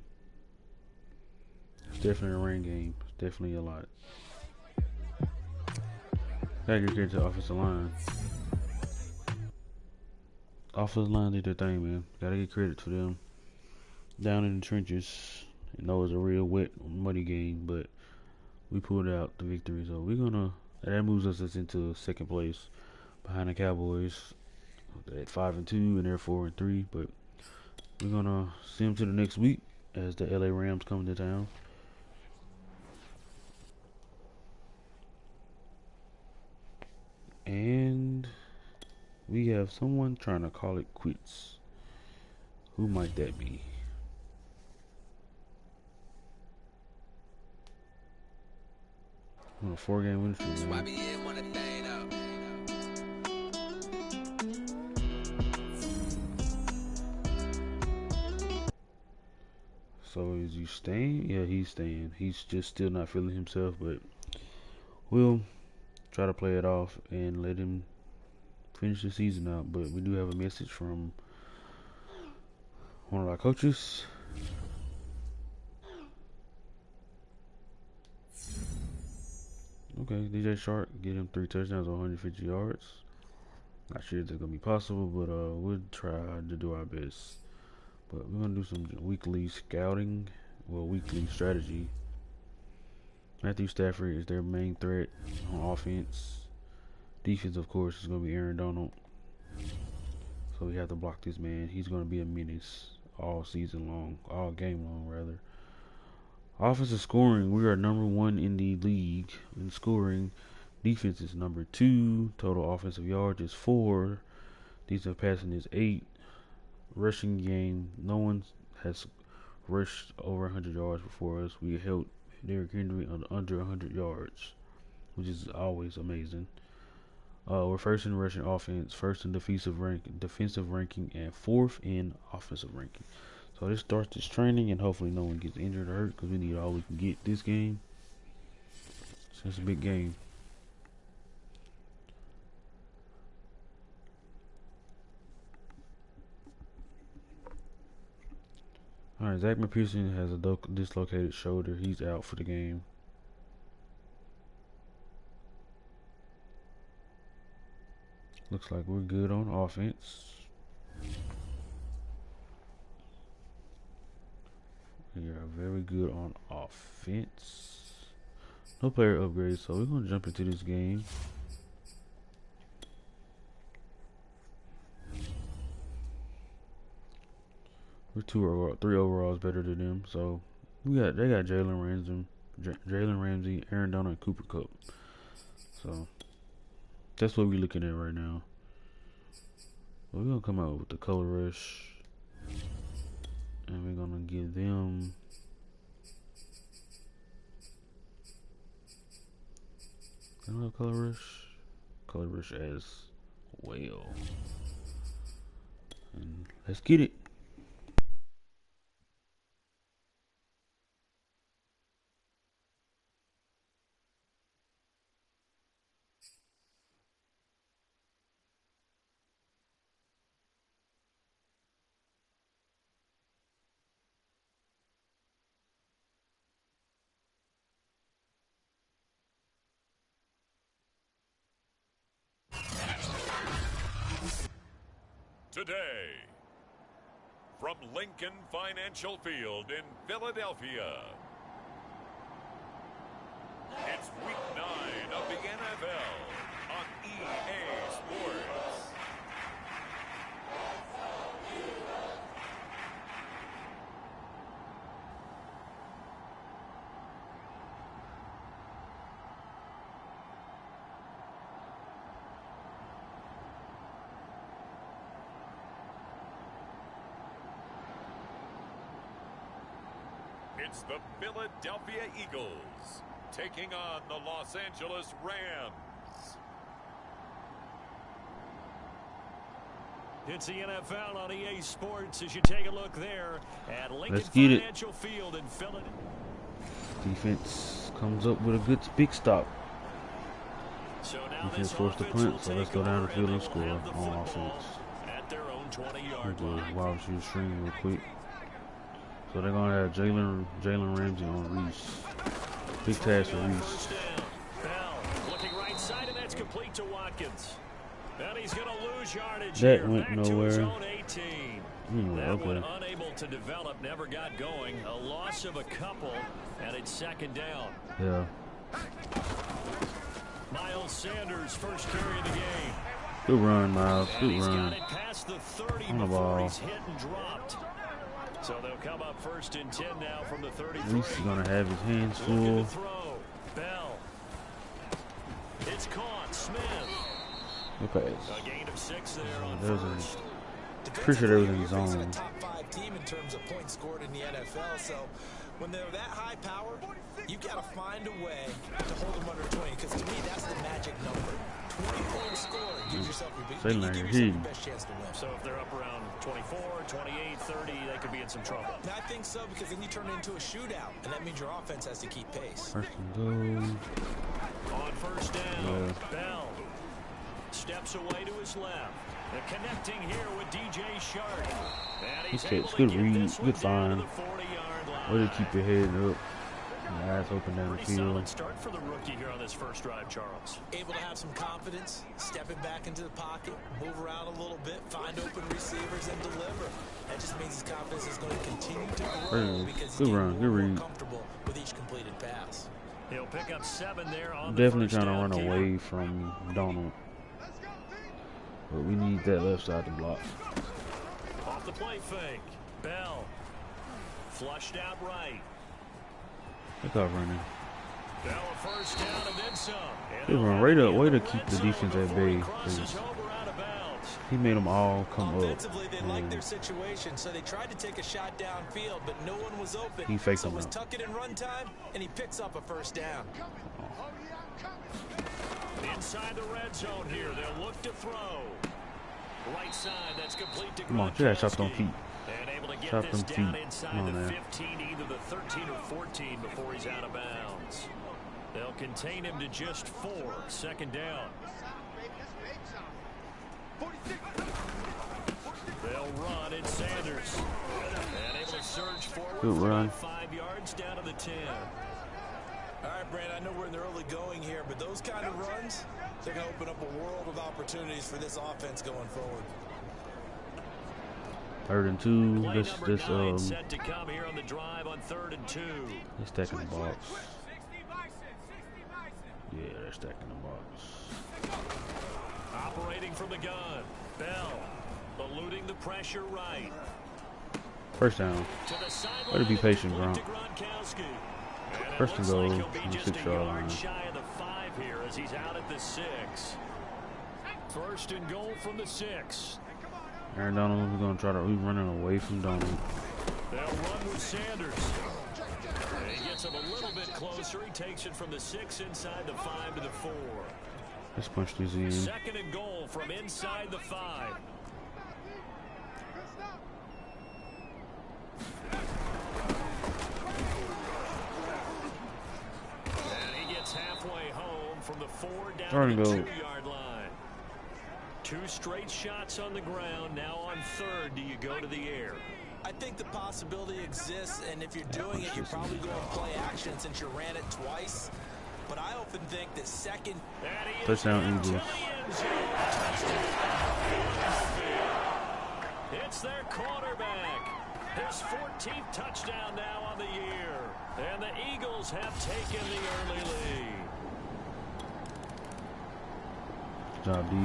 It's definitely a rain game. It's definitely a lot. Gotta get credit to the offensive line. Offensive line did their thing, man. Gotta get credit to them. Down in the trenches. I know it was a real wet, muddy game, but we pulled out the victory. So that moves us into second place behind the Cowboys at 5-2, and they're 4-3. But we're gonna see them to the next week as the LA Rams come to town. And we have someone trying to call it quits. Who might that be? On a 4-game win streak, man. So is he staying? Yeah, he's staying. He's just still not feeling himself, but we'll try to play it off and let him finish the season out. But we do have a message from one of our coaches. Okay, DJ Shark, get him 3 touchdowns, 150 yards. Not sure if it's gonna be possible, but we'll try to do our best. But we're gonna do some weekly scouting, weekly strategy. Matthew Stafford is their main threat on offense. Defense, of course, is gonna be Aaron Donald. So we have to block this man. He's gonna be a menace all season long, all game long rather. Offensive scoring, we are number 1 in the league in scoring. Defense is number 2. Total offensive yards is 4. Defensive passing is 8. Rushing game, no one has rushed over 100 yards before us. We held Derrick Henry under 100 yards, which is always amazing. We're first in rushing offense, first in defensive ranking, and 4th in offensive ranking. So this starts this training, and hopefully no one gets injured or hurt, because we need all we can get this game. So it's a big game. Alright, Zach McPherson has a dislocated shoulder. He's out for the game. Looks like we're good on offense. We are very good on offense. No player upgrades, so we're going to jump into this game. We're 3 overalls better than them, so they got Jalen Ramsey, Aaron Donald, and Cooper Kupp. So that's what we're looking at right now. We're gonna come out with the color rush, and we're gonna give them color rush as well. And let's get it. today. From Lincoln Financial Field in Philadelphia, it's Week 9 of the NFL on EA Sports. It's the Philadelphia Eagles taking on the Los Angeles Rams. It's the NFL on EA Sports as you take a look there at Lincoln Financial Field in Philadelphia. Defense comes up with a good big stop. So now Defense forced the punt, so let's go down the field and score on offense. At their own 20-yard line. Wide receiver string real quick. So they're gonna have Jalen Ramsey on Reese. Big task for Reese. Bell looking right side, and that's complete to Watkins. And he's gonna lose yardage That here. went Back nowhere. to his own 18. That Okay. one unable to develop, never got going. A loss of a couple, and it's second down. Yeah. Miles Sanders first carry of the game. Good run, Miles. And Good he's run. got it past the 30 On the before ball. he's hit and dropped. So they'll come up first and 10 now from the 33. Reese is gonna have his hands Looking full. to throw. Bell. It's caught. Smith. Okay. A gain of 6 there on That was first. pretty sure there was in You're facing zone. a top 5 team in terms of points scored in the NFL, so when they're that high power, you got to find a way to hold them under 20, because to me that's the magic number. 20 points scored gives yourself your best chance to win. So if they're up around 24, 28, 30, they could be in some trouble. And I think so, because then you turn it into a shootout, and that means your offense has to keep pace. First and On first down, Yeah. Bell steps away to his left. They're connecting here with DJ Shark. And he's Okay, able it's to good get read, this one good down to find. the 40-yard line. Way to keep your head up. And eyes open down the Pretty solid field. start for the rookie here on this first drive, Charles. Able to have some confidence, stepping back into the pocket, move around a little bit, find open receivers, and deliver. That just means his confidence is going to continue to grow because he's Good getting run, good more read. comfortable with each completed pass. He'll pick up 7 there on Definitely the first trying to down run key. away from Donald. But we need that left side to block. Off the play fake. Bell. Flushed out right. Look out running. Bell a first down and then some. And They run right up. Way to keep the defense at bay. 'Cause he made them all come up. Offensively, they liked And their situation, so they tried to take a shot downfield, but no one was open. He faked so it them was out. tuck it in run time, and he picks up a first down. Inside the red zone here, they'll look to throw. Right side, that's complete to Come on, get that shot on feet. And able to get Shot this them down feet. inside Come on, the man. 15, either the 13 or 14 before he's out of bounds. They'll contain him to just 4. Second down. They'll run. It's Sanders. And able to surge forward Good for run. about 5 yards down to the 10. All right, Brand, I know we're in the early going here, but those kind of runs, they're going to open up a world of opportunities for this offense going forward. 3rd and 2. Play This number 9 set to come here on the drive on 3rd and 2. They're stacking the box. Yeah, they're stacking the box. Operating from the gun. Bell eluding the pressure right. First down. To the sideline. Better be patient, Complete Gronk. to Gronkowski. And it First and looks goal like he'll be from the just a 6-yard yard line. shy of the 5 here as he's out at the 6. First and goal from the 6. Aaron Donald, we're going to try to, we're running away from Donald. They'll run with Sanders. And he gets him a little bit closer. He takes it from the 6 inside the 5 to the 4. Let's punch this in. Second and goal from inside the 5. And he gets halfway home from the 4 down Turn to the and go. 2-yard line. 2 straight shots on the ground. Now on 3rd, do you go to the air? I think the possibility exists, and if you're doing it, you're probably going to play action since you ran it twice. But I often think that second... Touchdown, Eagles. It's their quarterback. His 14th touchdown now on the year. And the Eagles have taken the early lead. Good job, D.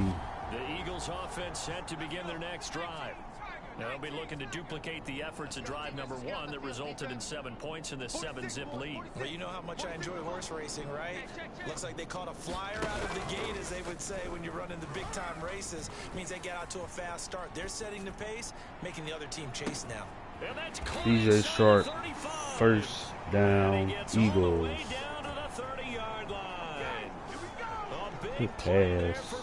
The Eagles offense set to begin their next drive. They'll be looking to duplicate the efforts of drive number 1 that resulted in 7 points in the 7-zip lead. Well, you know how much I enjoy horse racing, right? Looks like they caught a flyer out of the gate, as they would say when you're running the big-time races. Means they get out to a fast start. They're setting the pace, making the other team chase now. DJ Sharp, first down, Eagles. Good pass.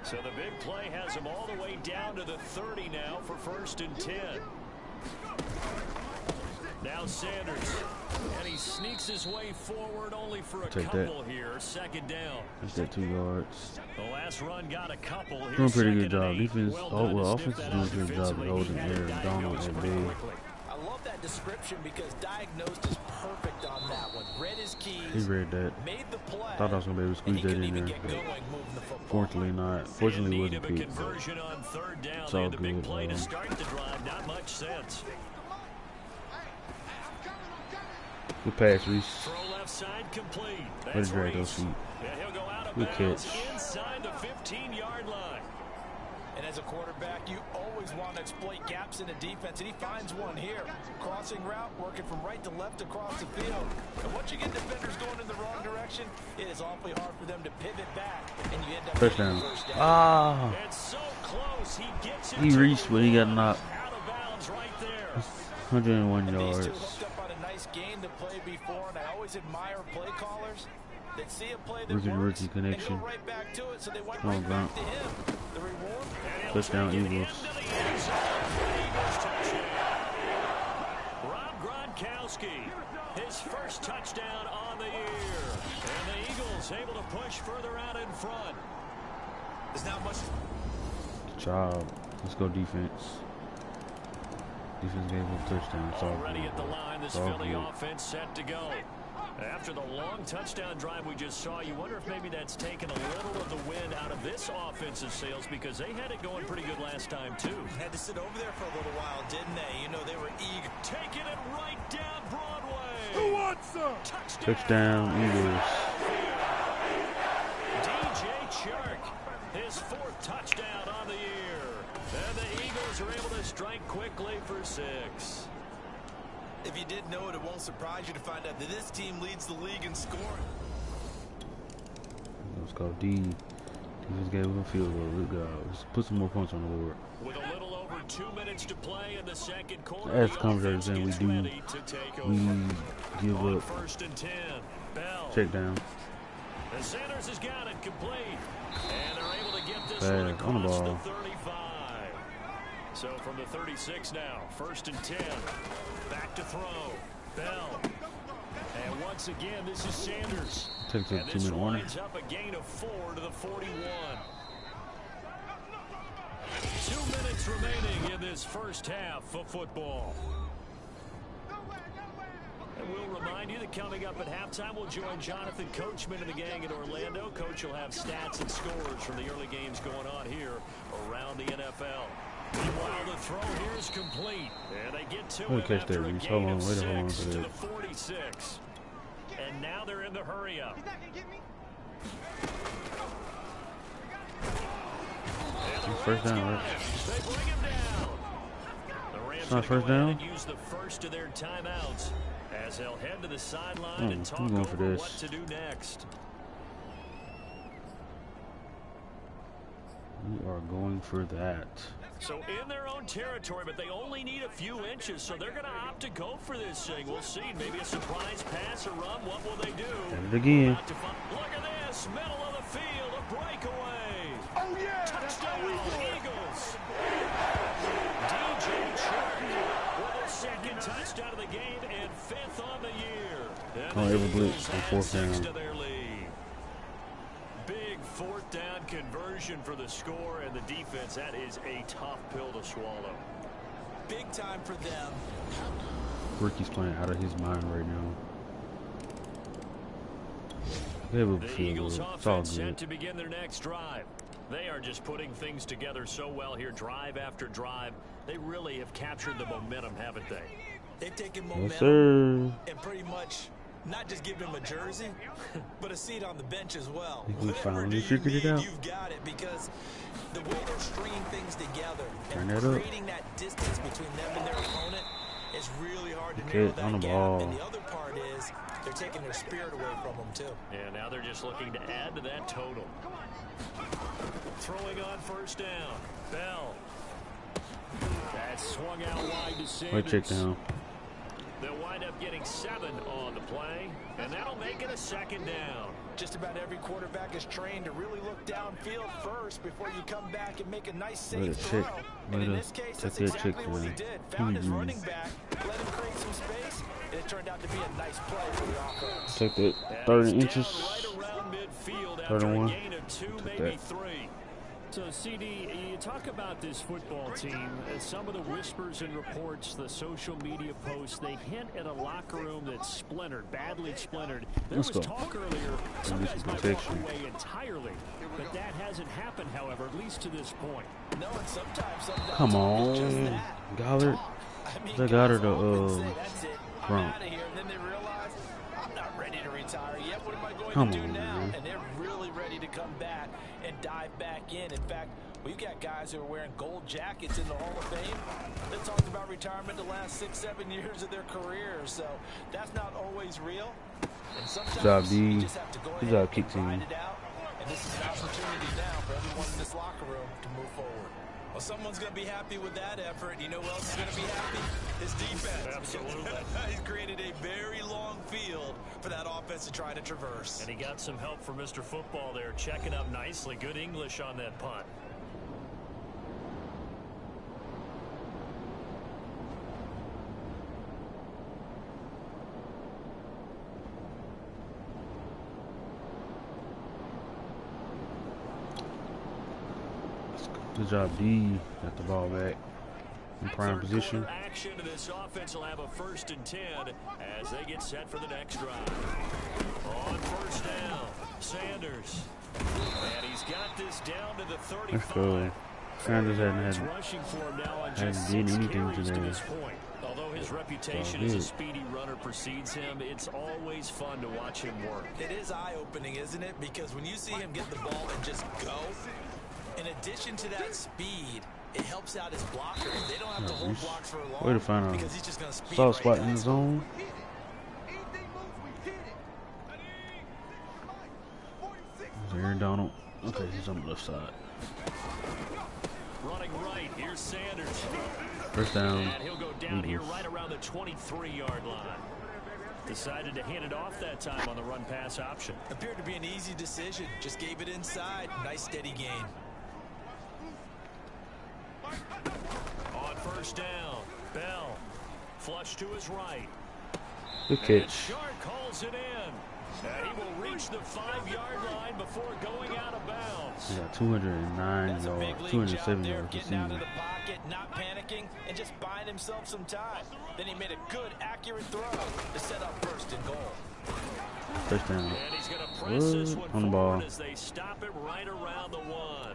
So the big play has him all the way down to the 30 now for 1st and 10. Now Sanders, and he sneaks his way forward only for a couple here. 2nd down. That's that 2 yards. The last run got a couple. Doing a pretty good job. Defense, offense is doing a good job of holding Aaron Donald and Big. I love that description because diagnosed is perfect on that one. Read his keys. He read that. Made the play. Thought I was gonna be able to squeeze that in there, but fortunately not. Fortunately, it wasn't picked. Conversion on 3rd down. It's all The big good. play to start the drive. Not much sense. Good pass, Reese. Throw left side complete. Way to drag those feet. Yeah, he'll go out of Good bounds catch. inside the 15-yard line. And as a quarterback, you always want to exploit gaps in the defense, and he finds one here. Crossing route, working from right to left across the field. And once you get defenders going in the wrong direction, it is awfully hard for them to pivot back, and you end up Touchdown. first down. Ah, It's so close. He gets it. he reached, but he got knocked. Out of bounds right there. 101 And these two yards. hooked up on a nice game that played before, and I always admire play callers that see a play that works Rookie connection. and go right back to it, so they went Come on, right back Grunt. to him. The reward? Touchdown, Eagles. Rob Gronkowski, his first touchdown on the year. And the Eagles able to push further out in front. There's not much. Good job. Let's go defense. Defense gave up a touchdown. It's all Already good. at the line, this It's all Philly good. offense set to go. After the long touchdown drive we just saw, you wonder if maybe that's taken a little of the wind out of this offensive sails, because they had it going pretty good last time, too. Had to sit over there for a little while, didn't they? You know, they were eager. Taking it right down Broadway. Who wants some? Touchdown, Eagles. DJ Chark, his 4th touchdown on the year. And the Eagles are able to strike quickly for 6. If you didn't know it, it won't surprise you to find out that this team leads the league in scoring. Let's go D. Defense gave up a field goal. Good job. Let's put some more points on the board. With a little over 2 minutes to play in the 2nd quarter, As the commentators offense saying, we gets do. ready to take We over. give On up. 1st and 10, Bell. Check down. And Sanders has got it complete. And they're able to get this Pass one on the across ball. the 35. So from the 36 now, 1st and 10. Back to throw. Bell. And once again, this is Sanders. Takes a And this 2-minute warning. winds up a gain of 4 to the 41. 2 minutes remaining in this first half of football. And we'll remind you that coming up at halftime, we'll join Jonathan Coachman and the gang in Orlando. Coach will have stats and scores from the early games going on here around the NFL. Meanwhile, the throw here is complete. And they get to We'll him catch after that, a Reese. gain Hold on, of wait a hold on 6 for to that. the 46. And now they're in the hurry up. First down, right? They bring him down. The Rams not gonna first go ahead down? and use the first of their timeouts as they'll head to the sideline and talk I'm going for over this. what to do next. We are going for that. So in their own territory, but they only need a few inches, so they're going to opt to go for this thing. We'll see. Maybe a surprise pass or run. What will they do? Did it again. Look at this. Middle of the field. A breakaway. Oh, yeah. Touchdown, Eagles. DJ Chark with a 2nd touchdown of the game and 5th on the year. And Oh, the ever blitz Eagles on add 4th 6 down. to their lead. Big 4th down conversion for the score, and the defense, that is a tough pill to swallow. Big time for them. Ricky's playing out of his mind right now. They have a The field Eagles goal. It's all offense set good. to begin their next drive. They are just putting things together so well here, drive after drive. They really have captured the momentum, haven't they? They've taken Yes, momentum sir. and pretty much not just given him a jersey, but a seat on the bench as well. I think we Whatever finally do you figured it need, out. you've got it, because the way they're stringing things together Turn and that up. creating that distance between them and their opponent is really hard to Okay, narrow that on the gap. ball. And the other part is they're taking their spirit away from them too. And now they're just looking to add to that total. Throwing on first down. Bell. That swung out wide to Sanders. Right check down. They'll wind up getting 7 on the play, and that'll make it a second down. Just about every quarterback is trained to really look downfield first before you come back and make a nice Way to safe check. throw. Way And in to this case, take that's that exactly check what he down. did. Found his Mhm. running back, let him create some space, and it turned out to be a nice play for the offense. Take that And 30 he's inches. down right around midfield after 31. a gain of 2, Took maybe that. 3. So, CD, you talk about this football team. Some of the whispers and reports, the social media posts, they hint at a locker room that's splintered, badly splintered. There Let's was go. talk earlier, some Need guys some might protection. walk away entirely. But that hasn't happened, however, at least to this point. No, and sometimes Come it's just on. that. Goddard. I mean, Is that Goddard guys often or say, that's it, I'm Gronk? out of here, and then they realize, I'm not ready to retire yet. What am I going Come to do on, now? man. And they're really ready to come back and dive back in. In fact, we've got guys who are wearing gold jackets in the Hall of Fame that talked about retirement the last 6-7 years of their careers. So that's not always real. And sometimes Good job, D. you just have to go Good ahead job, kick and team. ride it out. And this is an opportunity now for everyone in this locker room to move forward. Well, someone's going to be happy with that effort. You know who else is going to be happy? His defense. Absolutely. He's created a very long field for that offense to try to traverse. And he got some help from Mr. Football there, checking up nicely. Good English on that punt. Good job, D. Got the ball back in prime Third position. quarter action, and this offense will have a 1st and 10 as they get set for the next drive. On first down, Sanders. And he's got this down to the 35. Let's go. Sanders It's hadn't rushing for him now on hadn't just did 6 anything carries to today. this point. Although his reputation Oh, as a good. speedy runner precedes him, it's always fun to watch him work. It is eye-opening, isn't it? Because when you see him get the ball and just go, in addition to that speed, it helps out his blockers. They don't have to hold he's- blocks for long way to find a because he's just going to speed soft right spot in the past zone. There's Aaron Donald. Okay, he's on the left side. Running right, here's Sanders. First down. And he'll go down here Eagles. right around the 23-yard line. Decided to hand it off that time on the run-pass option. Appeared to be an easy decision. Just gave it inside. Nice steady gain. On first down, Bell. Flush to his right. Good And catch. Shark calls it in. And he will reach the 5-yard line before going out of bounds. He got 209 That's a big yards, league 207 job there, yards getting out of receiving. the pocket, not panicking, and just buying himself some time. Then he made a good, accurate throw to set up 1st and goal. First down. And he's going to press this one On the forward ball. as they stop it right around the 1.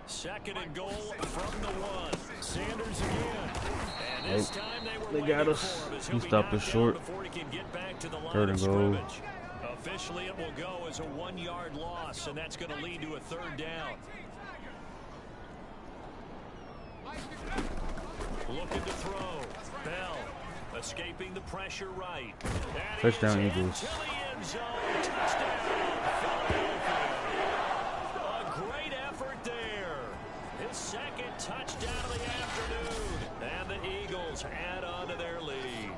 2nd and goal from the 1. Sanders again. And this time They were got waiting us. for him as He he'll be stopped knocked us down short. before he can get back to the line 3rd of and goal. scrimmage. Officially, it will go as a 1-yard loss, and that's going to lead to a 3rd down. Looking to throw. Bell escaping the pressure right. And Touchdown, he's Eagles. into the end zone. Touchdown, Philadelphia. A great effort there. His 2nd touchdown of the afternoon. And the Eagles add on to their lead.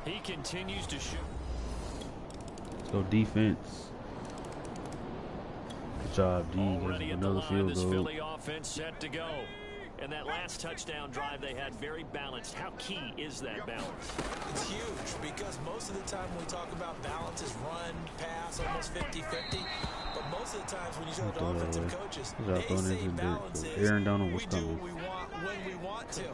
He continues to shoot. Let's go defense. Good job, D. Already There's at the another line, field this goal. Philly offense set to go. And that last touchdown drive they had very balanced. How key is that balance? It's huge because most of the time when we talk about balance is run, pass, almost 50-50. But most of the times when you talk to Throw that offensive away. coaches, He's out they throwing say into the dirt. balance So is Aaron Donald was we do coming. what we want when we want to.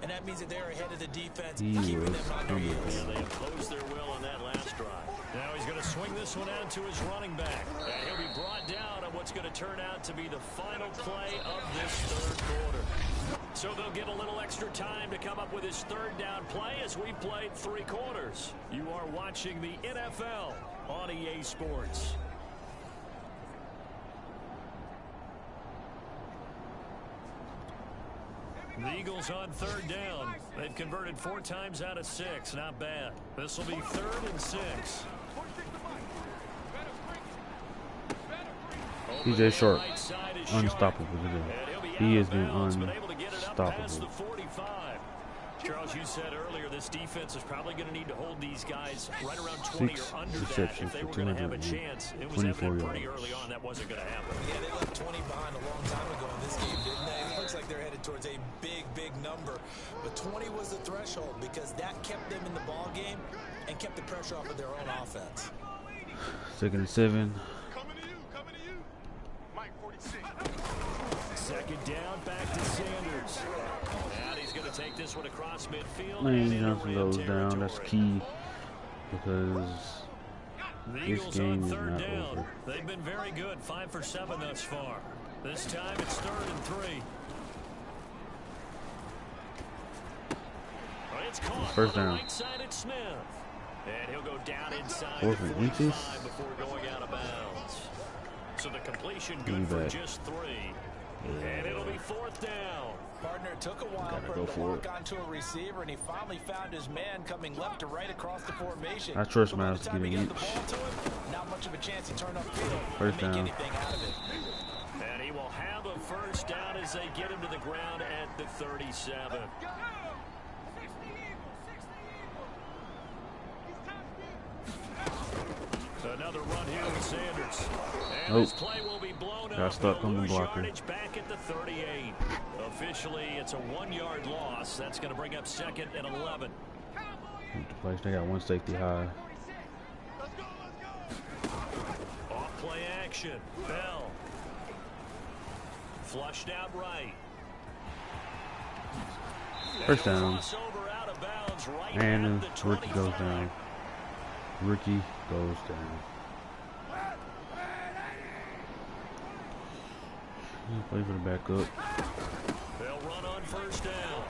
And that means that they're ahead of the defense, He keeping was them on their coming. heels. Yeah, they opposed their will on that last drive. Now he's going to swing swing this one out to his running back. And he'll be brought down on what's going to turn out to be the final play of this third quarter. So they'll get a little extra time to come up with his third down play as we played 3 quarters. You are watching the NFL on EA Sports. The Eagles on third down. They've converted 4 times out of 6. Not bad. This will be 3rd and 6. DJ Sharp, unstoppable today. He has been unstoppable. Charles, you said earlier this defense is probably going to need to hold these guys right around 20 or under that if they were going to have a chance. It was evident pretty early on that wasn't going to happen. Yeah, they left 20 behind a long time ago in this game, didn't they? It looks like they're headed towards a big number. But 20 was the threshold because that kept them in the ball game and kept the pressure off of their own offense. 2nd and 7. Coming to you. Mike 46. 2nd down, back to Sanders. And he's going to take this one across midfield. Lane Johnson goes down. That's key because this game is not over. They've been very good, 5 for 7 thus far. This time it's 3rd and 3. It's caught 1st down. Right side at Smith. And he'll go down inside 4th the and 45 inches. before going out of bounds. So the completion good for just 3. And it'll be 4th down. Partner took a while for him to walk onto a receiver, and he finally found his man coming left to right across the formation. I trust By the Miles to time get he an got the inch. ball to him, not much of a chance he turned upfield to 1st make down. anything out of it. And he will have a 1st down as they get him to the ground at the 37. Another run here with Sanders. And this play will be blown up. Got stuck on the blocker. Back at the 38. Officially, it's a 1-yard loss. That's going to bring up 2nd and 11. The place, they got 1 safety high. Off play action. Bell. Flushed out right. 1st down. Crossover out of bounds right And at the the rookie goes 25. down. Rookie goes down. Play for the backup. They'll run on 1st down.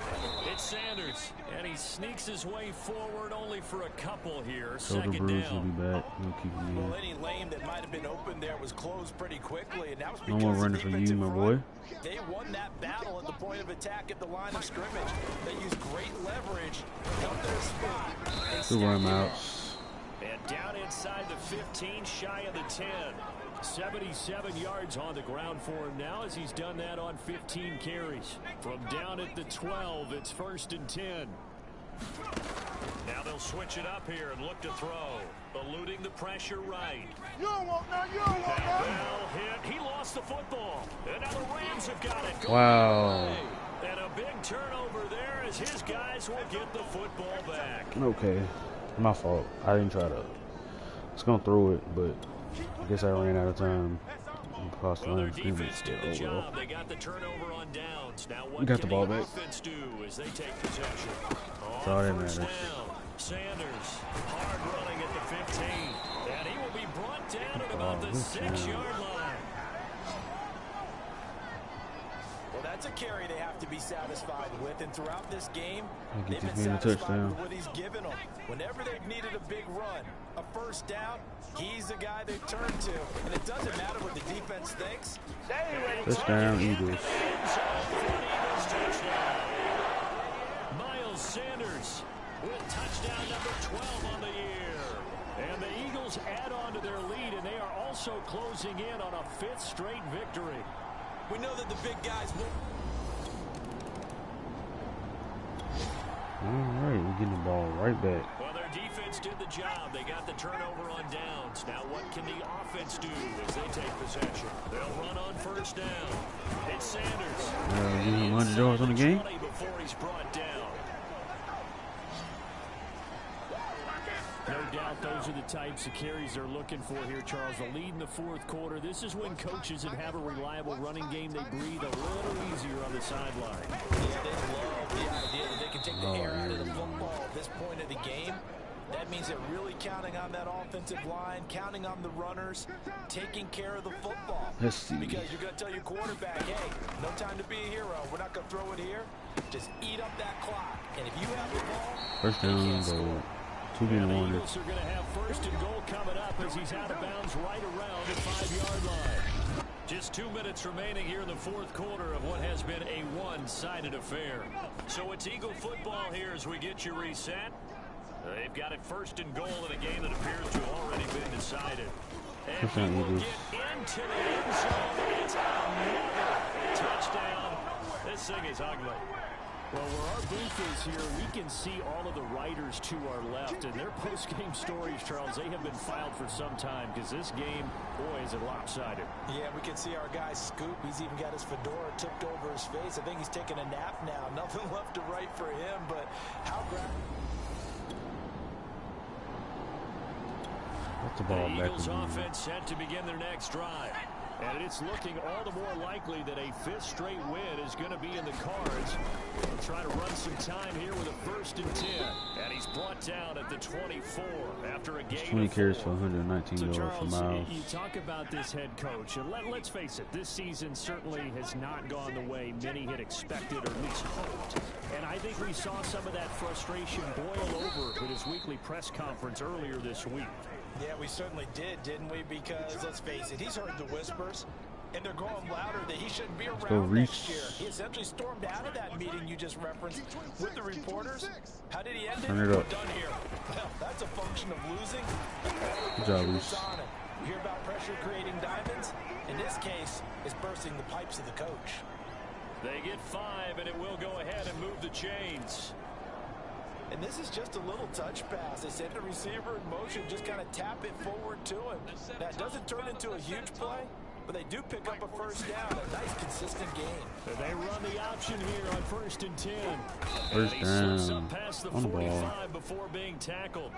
It's Sanders, and he sneaks his way forward only for a couple here. Shoulder 2nd bruise will down. be back. He'll keep him Well, in. any lane that might have been open there was closed pretty quickly, and that was No because more the running for you, defensive my front, boy. they won that battle at the point of attack at the line of scrimmage. They used great leverage, held their spot, and 2 run stepped in. outs. And down inside the 15, shy of the 10. 77 yards on the ground for him now as he's done that on 15 carries. From down at the 12, it's 1st and 10. Now they'll switch it up here and look to throw. Eluding the pressure right. You don't want none. Bell hit. He lost the football. And now the Rams have got it. Wow. And a big turnover there as his guys will get the football back. Okay. My fault. I didn't try to. I was going to throw it, but I guess I ran out of time. Well, their defense did the job. They got the turnover on downs. Now what got the can ball the back. offense do as they take possession? That's all that matters. Down. Sanders hard running at the 15. And he will be brought down at about the 6-yard line. Well, that's a carry they have to be satisfied with, and throughout this game, I'll they've get been this man a satisfied touchdown. with what he's given them. Whenever they've needed a big run, a 1st down, he's the guy they turn to, and it doesn't matter what the defense thinks. Touchdown, Eagles. Miles Sanders with touchdown number 12 on the year. And the Eagles add on to their lead, and they are also closing in on a 5th straight victory. We know that the big guys will. All right, we're getting the ball right back. Well, their defense did the job. They got the turnover on downs. Now what can the offense do as they take possession? They'll run on 1st down. It's Sanders. Give him 100 yards on the game. Before he's brought down. No doubt those are the types of carries they're looking for here, Charles. The lead in the 4th quarter. This is when coaches that have a reliable running game, they breathe a little easier on the sideline. Yeah, they love the idea that they can take the air out of the football at this point of the game. That means they're really counting on that offensive line, counting on the runners, taking care of the football. Let's see. Because you're going to tell your quarterback, hey, no time to be a hero. We're not going to throw it here. Just eat up that clock. And if you have the ball, first down, goal. 2 The minute warning. Eagles are going to have first and goal coming up as he's out of bounds right around the 5-yard line. Just 2 minutes remaining here in the fourth quarter of what has been a one-sided affair. So it's Eagle football here as we get you reset. They've got it first and goal in a game that appears to have already been decided. And he will get into the end zone. It's another touchdown. This thing is ugly. Well, where our booth is here, we can see all of the writers to our left. And their post-game stories, Charles, they have been filed for some time because this game, boy, is it lopsided. Yeah, we can see our guy Scoop. He's even got his fedora tipped over his face. I think he's taking a nap now. Nothing left to write for him, but how The ball the back Eagles in offense set to begin their next drive. And it's looking all the more likely that a fifth straight win is going to be in the cards. They'll try to run some time here with a first and 10. And he's brought down at the 24 after a gain 20 of 4. carries for 119 So, yards for Charles, Miles. you talk about this head coach, and let's face it, this season certainly has not gone the way many had expected or at least hoped. And I think we saw some of that frustration boil over at his weekly press conference earlier this week. Yeah, we certainly did, didn't we? Because, let's face it, he's heard the whispers, and they're going louder that he shouldn't be around next year. He essentially stormed out of that meeting you just referenced with the reporters. How did he end it? Turn it up. Done here. Well, that's a function of losing. Good job, Reese. You hear about pressure creating diamonds? In this case, it's bursting the pipes of the coach. They get 5, and it will go ahead and move the chains. And this is just a little touch pass. They send the receiver in motion, just kind of tap it forward to him. That doesn't turn into a huge play, but they do pick up a first down. A nice, consistent game. And they run the option here on first and 10. First and he slips down up past the on the ball. 45 before being tackled.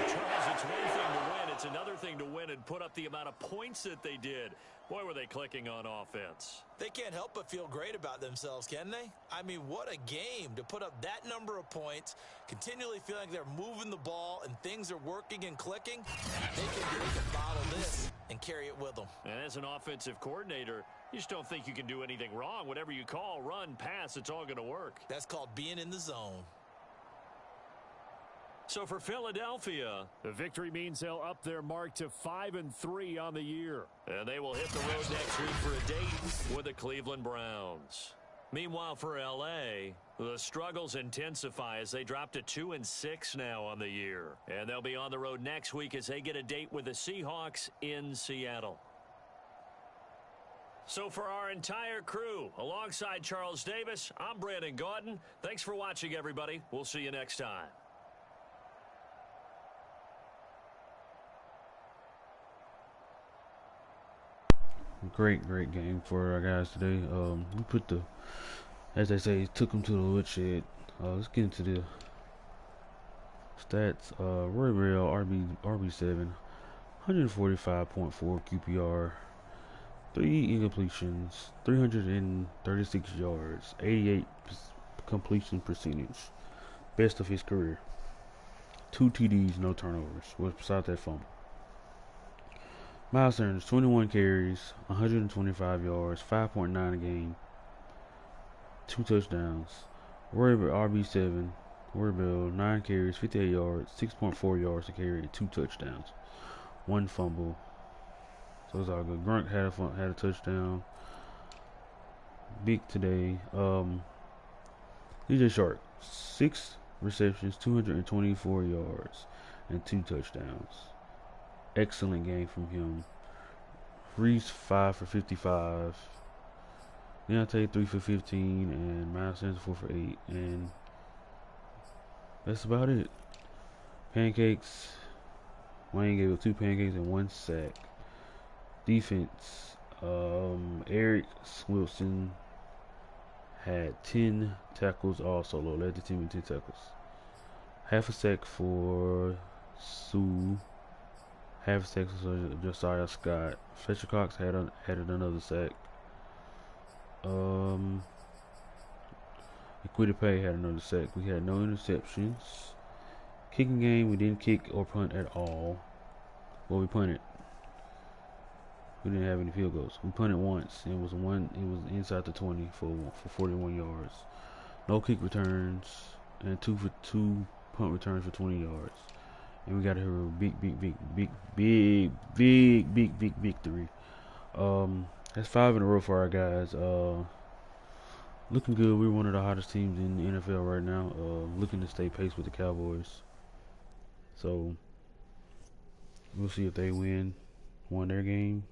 Charles, it's one thing to win. It's another thing to win and put up the amount of points that they did. Boy, were they clicking on offense. They can't help but feel great about themselves, can they? I mean, what a game to put up that number of points, continually feeling like they're moving the ball and things are working and clicking. They can bottle this and carry it with them. And as an offensive coordinator, you just don't think you can do anything wrong. Whatever you call, run, pass, it's all going to work. That's called being in the zone. So for Philadelphia, the victory means they'll up their mark to 5-3 on the year. And they will hit the road next week for a date with the Cleveland Browns. Meanwhile, for L.A., the struggles intensify as they drop to 2-6 now on the year. And they'll be on the road next week as they get a date with the Seahawks in Seattle. So for our entire crew, alongside Charles Davis, I'm Brandon Gaudin. Thanks for watching, everybody. We'll see you next time. Great game for our guys today. We put the, as they say, took them to the woodshed. Let's get into the stats. Roy Bell, RB7, 145.4 QPR, 3 incompletions, 336 yards, 88 completion percentage, best of his career. 2 TDs, no turnovers. Was beside that fumble. Miles Sanders, 21 carries, 125 yards, 5.9 a game, 2 touchdowns. Roy Bell, RB7, Roy Bell, 9 carries, 58 yards, 6.4 yards a carry, 2 touchdowns, 1 fumble. So it's all good. Grunt had a touchdown. Big today. DJ Shark, 6 receptions, 224 yards, and 2 touchdowns. Excellent game from him. Reese 5 for 55. Deontay 3 for 15, and Miles Sanders 4 for 8, and that's about it. Pancakes. Wayne gave up 2 pancakes and 1 sack. Defense. Eric Wilson had 10 tackles all solo. Led the team in 10 tackles. Half a sack for Sue. Half a sack for Josiah Scott. Fletcher Cox added another sack. Quiddy Pay had another sack. We had no interceptions. Kicking game, we didn't kick or punt at all. Well, we punted. We didn't have any field goals. We punted once. It was inside the 20 for 41 yards. No kick returns and two punt returns for 20 yards. And we got a big victory. That's 5 in a row for our guys. Looking good. We're one of the hottest teams in the NFL right now. Looking to stay pace with the Cowboys. So we'll see if they won their game.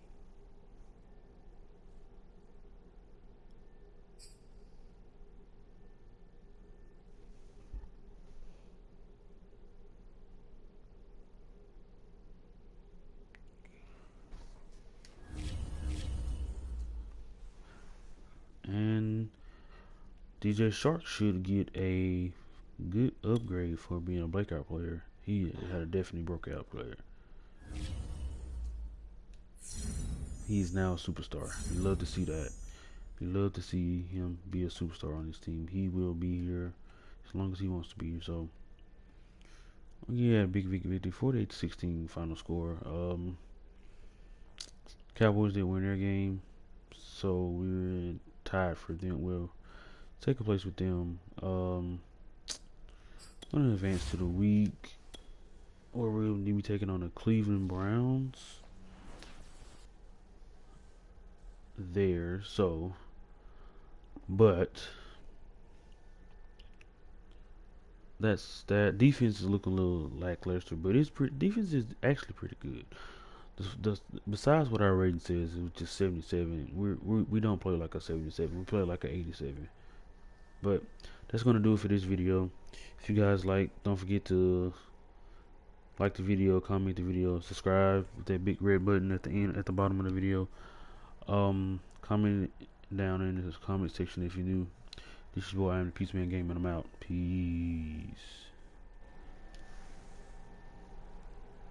And DJ Shark should get a good upgrade for being a breakout player. He had a definitely breakout player. He's now a superstar. We love to see that. We love to see him be a superstar on this team. He will be here as long as he wants to be here. So, yeah, big victory. 48-16 final score. Cowboys did win their game, so we're tied for them. We'll take a place with them. I'm gonna advance to the week, or we'll be taking on the Cleveland Browns. There, so, but that defense is looking a little lackluster, but defense is actually pretty good. Besides what our rating says, it was just 77. We don't play like a 77. We play like a 87. But that's gonna do it for this video. If you guys don't forget to like the video, comment the video, subscribe with that big red button at the bottom of the video. Comment down in the comment section if you're new. This is your boy, I am the Peace Man Game, and I'm out. Peace.